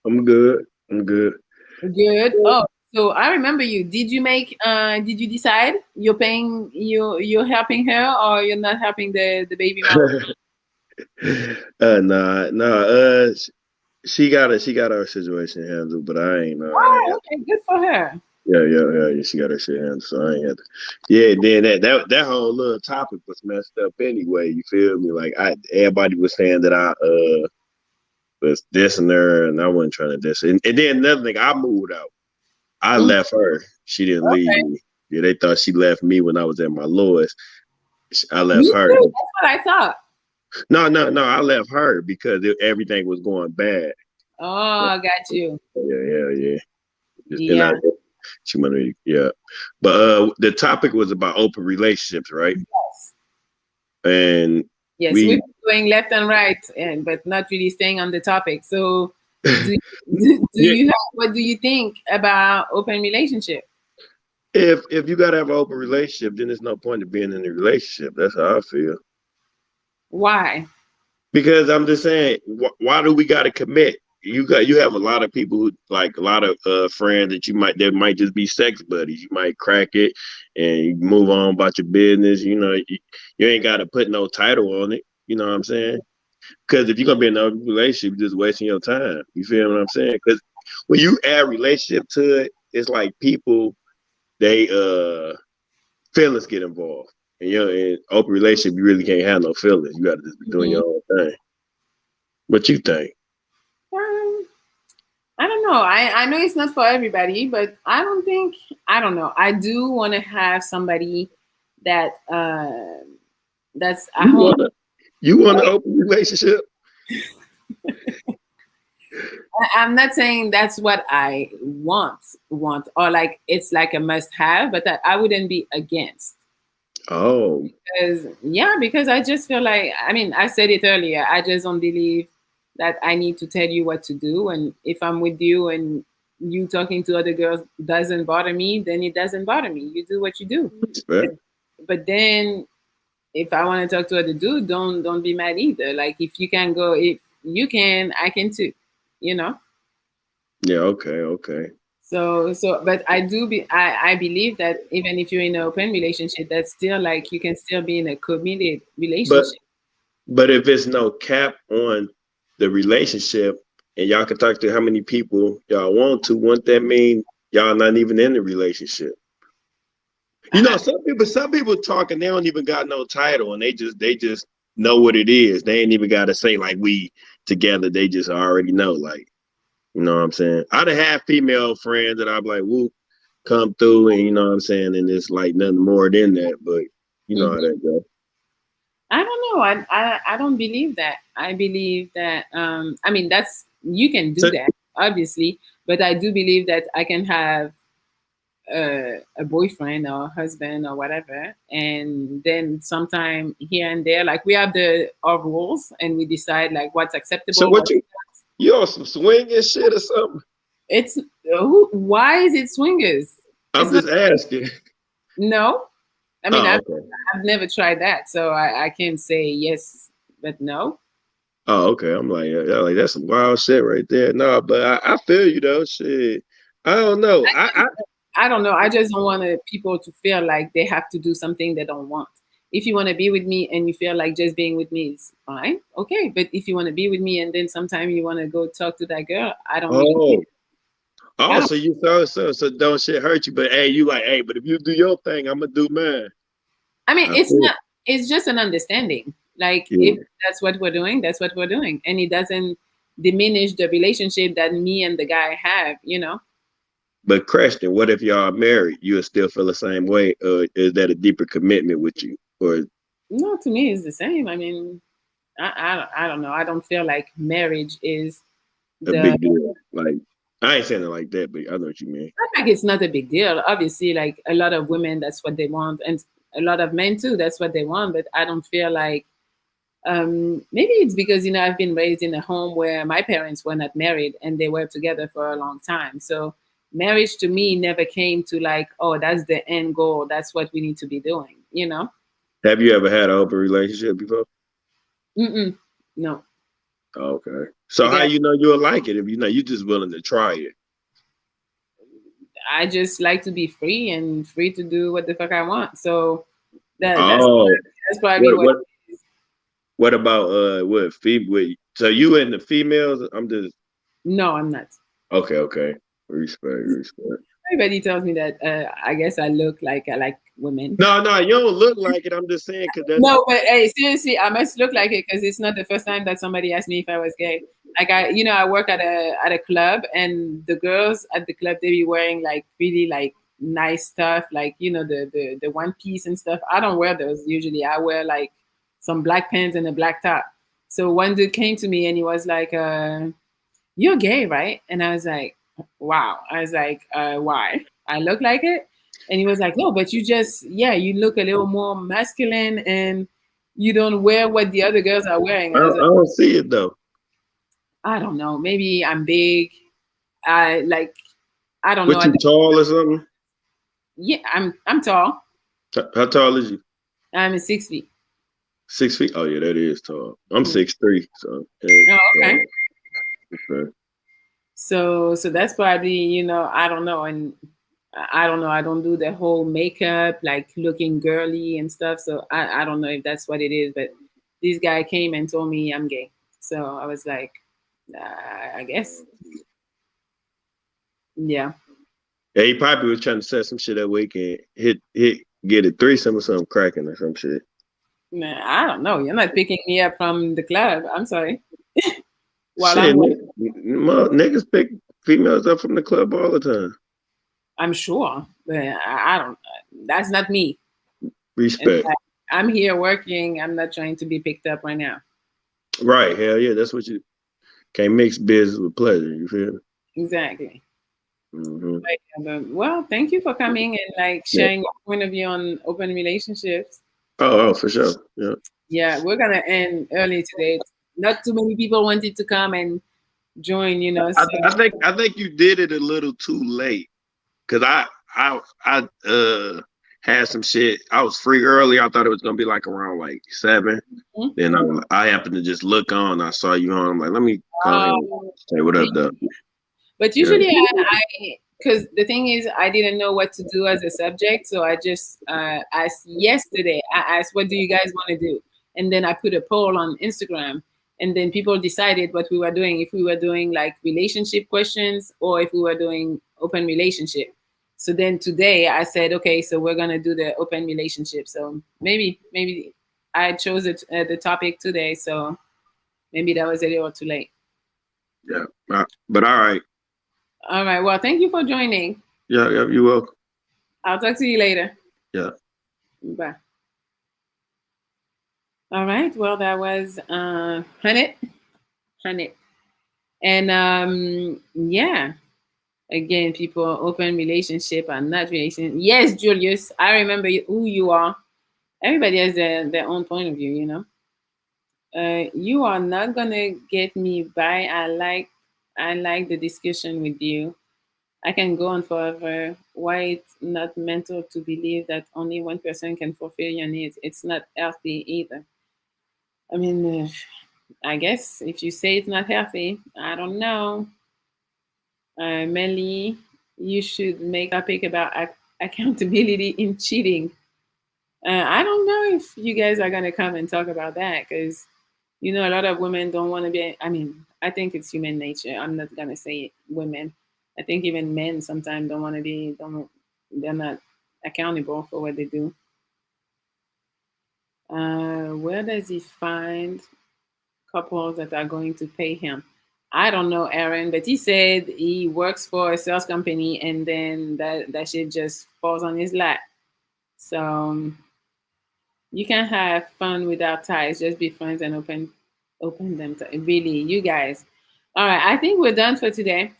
I'm good. I'm good. Good. Oh, so I remember you. Did you decide you're helping her or you're not helping the baby mom? Nah. She got her situation handled, but I ain't Oh, had. okay, good for her. Yeah. She got her shit handled, so I ain't had. Yeah, then that whole little topic was messed up anyway. You feel me? Like everybody was saying that I was dissing her, and I wasn't trying to diss her. And then another thing, I moved out. I Mm, left her. She didn't leave okay. me. Yeah, they thought she left me when I was at my lowest. I Me left her. too. That's what I thought. No. I left her because everything was going bad. Oh, got you. Yeah. And Yeah. she wanted, yeah. But the topic was about open relationships, right? Yes. And Yes, we've we, been going left and right, but not really staying on the topic. So, do do yeah, you have, what do you think about open relationship? if you gotta have an open relationship, then there's no point of being in a relationship. That's how I feel. Why? Because I'm just saying, why do we gotta commit? You have a lot of people who, like a lot of friends that might just be sex buddies. You might crack it and you move on about your business. You ain't got to put no title on it. You know what I'm saying? Because if you're gonna be in a relationship, you're just wasting your time. You feel what I'm saying? Because when you add relationship to it, it's like people they feelings get involved. in open relationship, you really can't have no feelings. You got to just be doing your own thing. What you think? I don't know. I know it's not for everybody, but I don't know. I do want to have somebody that that's at home. You want an open relationship? I'm not saying that's what I want, or like it's like a must have, but that I wouldn't be against. Oh, Because I just feel like, I mean, I said it earlier, I just don't believe that I need to tell you what to do. And if I'm with you and you talking to other girls doesn't bother me, then it doesn't bother me. You do what you do. But then if I want to talk to other dude, don't be mad either. Like if you can go, if you can, I can too. You know? Yeah, okay. But I believe that even if you're in an open relationship, that's still like you can still be in a committed relationship. But if there's no cap on the relationship and y'all can talk to how many people y'all want to, wouldn't that mean y'all not even in the relationship? You know, some people talk and they don't even got no title and they just know what it is. They ain't even gotta say like we together. They just already know, like, you know what I'm saying? I'd have female friends that I'm like, whoop, come through, and you know what I'm saying, and it's like nothing more than that, but you know how that goes. I don't know. I don't believe that. I believe that I mean that's you can do that, obviously, but I do believe that I can have a boyfriend or husband or whatever, and then sometime here and there, like we have our rules and we decide like what's acceptable. So what you on some swinging shit or something? It's why is it swingers? I'm just asking. No, I mean okay. I've never tried that, so I can't say yes, but no. Oh, okay. I'm like, yeah, like that's some wild shit right there. No, but I feel you though. Shit, I don't know. I don't know. I just don't want people to feel like they have to do something they don't want. If you want to be with me and you feel like just being with me is fine, okay. But if you want to be with me and then sometime you want to go talk to that girl, I don't really care. So you so don't shit hurt you, but hey, you like, hey, but if you do your thing, I'm gonna do mine. I mean, it's just an understanding. Like if that's what we're doing, that's what we're doing. And it doesn't diminish the relationship that me and the guy have, you know. But question, what if y'all are married? You'll still feel the same way? Is that a deeper commitment with you? Or no, to me it's the same. I mean, I don't know. I don't feel like marriage is a big deal. Like I ain't saying it like that, but I know what you mean. I think it's not a big deal. Obviously, like a lot of women, that's what they want, and a lot of men too. That's what they want. But I don't feel like maybe it's because I've been raised in a home where my parents were not married and they were together for a long time. So marriage to me never came to like, oh, that's the end goal. That's what we need to be doing. You know. Have you ever had an open relationship before? No. Okay. So how you know you'll like it if you just willing to try it? I just like to be free and free to do what the fuck I want. So that's probably what it is. What about what female? So you and the females? I'm just. No, I'm not. Okay. Respect. Everybody tells me that I guess I look like I like women. No, you don't look like it. I'm just saying because no, but hey, seriously, I must look like it because it's not the first time that somebody asked me if I was gay. Like I work at a club, and the girls at the club, they be wearing like really like nice stuff, like the one piece and stuff. I don't wear those usually. I wear like some black pants and a black top. So one dude came to me and he was like, "You're gay, right?" And I was like, wow. I was like, why? I look like it? And he was like, no, but you look a little more masculine and you don't wear what the other girls are wearing. I don't see it though. I don't know. Maybe I'm big. I don't know. You tall or something? Yeah, I'm tall. How tall is you? I'm 6 feet. 6 feet? Oh yeah, that is tall. I'm 6'3", so okay. Okay. So that's probably, I don't know. And I don't know. I don't do the whole makeup, like looking girly and stuff. So I don't know if that's what it is. But this guy came and told me I'm gay. So I was like, I guess. Yeah. Yeah, he probably was trying to set some shit that we can hit get a threesome or something cracking or some shit. Nah, I don't know. You're not picking me up from the club. I'm sorry. While Shit, I'm working, niggas pick females up from the club all the time. I'm sure, but I don't. That's not me. In Respect. fact, I'm here working. I'm not trying to be picked up right now. Right, hell yeah, that's what you can't mix business with pleasure. You feel me? Exactly. Mm-hmm. Well, thank you for coming and like Yeah. sharing your point of view on open relationships. Oh, for sure. Yeah. Yeah, we're gonna end early today. Not too many people wanted to come and join, you know. So I think you did it a little too late because I had some shit. I was free early. I thought it was gonna be like around like 7. Mhm. Then I happened to just look on. I saw you on. I'm like, let me call him. Say what up, though. But Yeah. usually because the thing is, I didn't know what to do as a subject, so I just asked yesterday. I asked, "What do you guys want to do?" And then I put a poll on Instagram, and then people decided what we were doing. If we were doing like relationship questions, or if we were doing open relationship. So then today I said, okay, so we're gonna do the open relationship. So maybe I chose it the topic today. So maybe that was a little too late. Yeah. But all right. All right. Well, thank you for joining. Yeah. You're welcome. I'll talk to you later. Yeah. Bye. All right. Well, that was Hunnit. Hunnit. And yeah, again, people open relationship and not relation. Yes, Julius, I remember who you are. Everybody has their own point of view, you know. You are not gonna get me by. I like the discussion with you. I can go on forever. Why it's not mental to believe that only one person can fulfill your needs? It's not healthy either. I mean, I guess if you say it's not healthy, I don't know. Mainly, you should make a topic about accountability in cheating. I don't know if you guys are gonna come and talk about that because you know a lot of women don't want to be. I mean, I think it's human nature. I'm not gonna say women. I think even men sometimes don't want to be. Don't they're not accountable for what they do. Where does he find couples that are going to pay him? I don't know, Aaron, but he said he works for a sales company and then that shit just falls on his lap. So you can have fun without ties. Just be friends and open them to really you guys. All right, I think we're done for today.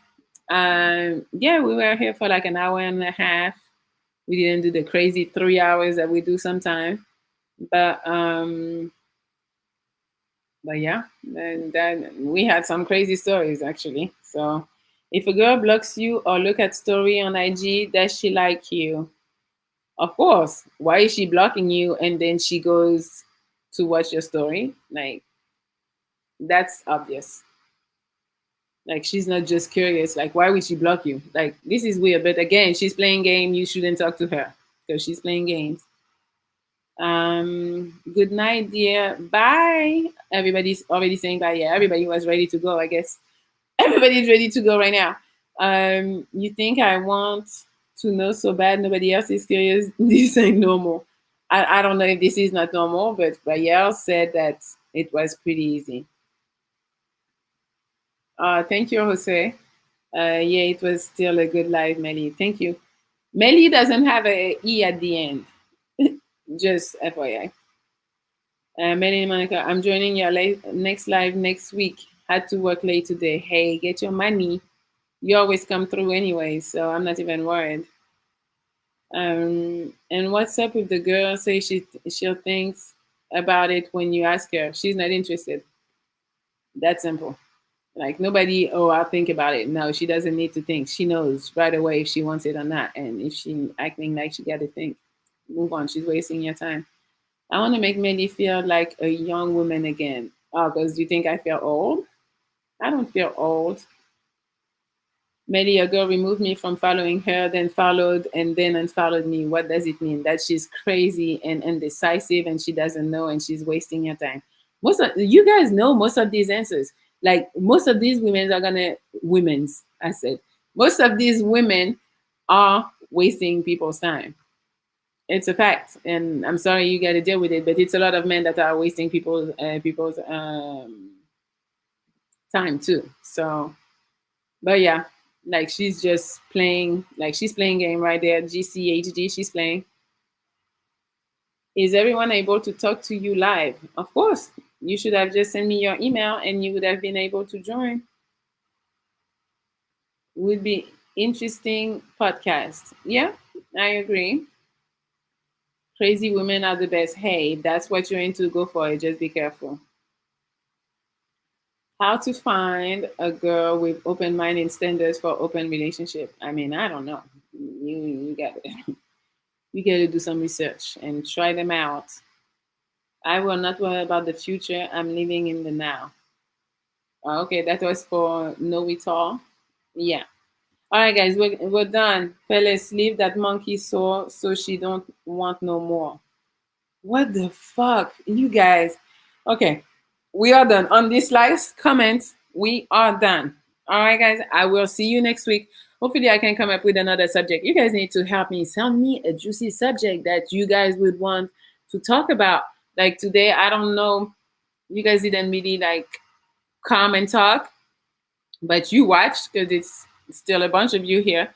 Yeah, we were here for like an hour and a half. We didn't do the crazy 3 hours that we do sometimes. But but yeah, then we had some crazy stories actually. So if a girl blocks you or look at story on IG, does she like you? Of course. Why is she blocking you and then she goes to watch your story? Like that's obvious. Like she's not just curious. Like why would she block you? Like this is weird. But again, she's playing game. You shouldn't talk to her because she's playing games. Good night, dear. Bye. Everybody's already saying bye. Yeah, everybody was ready to go. I guess everybody's ready to go right now. You think I want to know so bad nobody else is curious? This ain't normal. I don't know if this is not normal, but Bayel said that it was pretty easy. Thank you, Jose. Yeah, it was still a good live, Melly. Thank you. Melly doesn't have a E at the end. Just FYI. Melanie Monica, I'm joining your next live next week. Had to work late today. Hey, get your money. You always come through anyway, so I'm not even worried. And what's up with the girl? Say she'll thinks about it when you ask her. She's not interested. That simple. Like nobody. Oh, I'll think about it. No, she doesn't need to think. She knows right away if she wants it or not. And if she acting like she got to think, move on. She's wasting your time. I want to make Melly feel like a young woman again. Oh, because you think I feel old? I don't feel old. Melly, a girl removed me from following her, then followed and then unfollowed me. What does it mean? That she's crazy and indecisive and she doesn't know and she's wasting your time. Most of you guys know most of these answers. Like most of these women are gonna most of these women are wasting people's time. It's a fact, and I'm sorry you got to deal with it. But it's a lot of men that are wasting people's time too. So, but yeah, like she's just playing, like she's playing game right there. GCHD, she's playing. Is everyone able to talk to you live? Of course. You should have just sent me your email and you would have been able to join. Would be interesting podcast. Yeah, I agree. Crazy women are the best. Hey, if that's what you're into, go for it. Just be careful. How to find a girl with open mind and standards for open relationship? I mean, I don't know. You got it. You got to do some research and try them out. I will not worry about the future. I'm living in the now. Okay, that was for Know It All. Yeah. All right, guys, we're done. Fellas, leave that monkey sore so she don't want no more. What the fuck, you guys? Okay, we are done. On this last comment, we are done. All right, guys, I will see you next week. Hopefully, I can come up with another subject. You guys need to help me. Send me a juicy subject that you guys would want to talk about. Like today, I don't know. You guys didn't really like come and talk, but you watched because it's still a bunch of you here.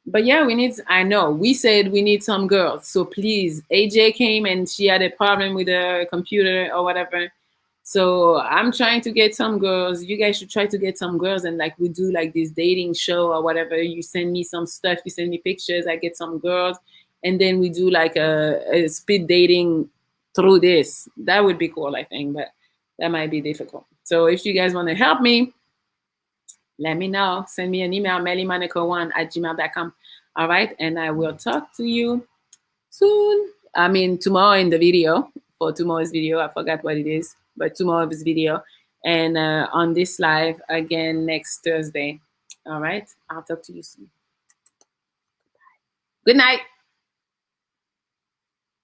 But yeah, I know we said we need some girls. So please, AJ came and she had a problem with her computer or whatever. So I'm trying to get some girls. You guys should try to get some girls, and like we do like this dating show or whatever. You send me some stuff, you send me pictures, I get some girls, and then we do like a speed dating through this. That would be cool, I think, but that might be difficult. So if you guys want to help me, let me know. Send me an email, mellymonaco1@gmail.com. All right. And I will talk to you soon. I mean, tomorrow in the video, for tomorrow's video. I forgot what it is, but tomorrow's video. And on this live again next Thursday. All right. I'll talk to you soon. Good night.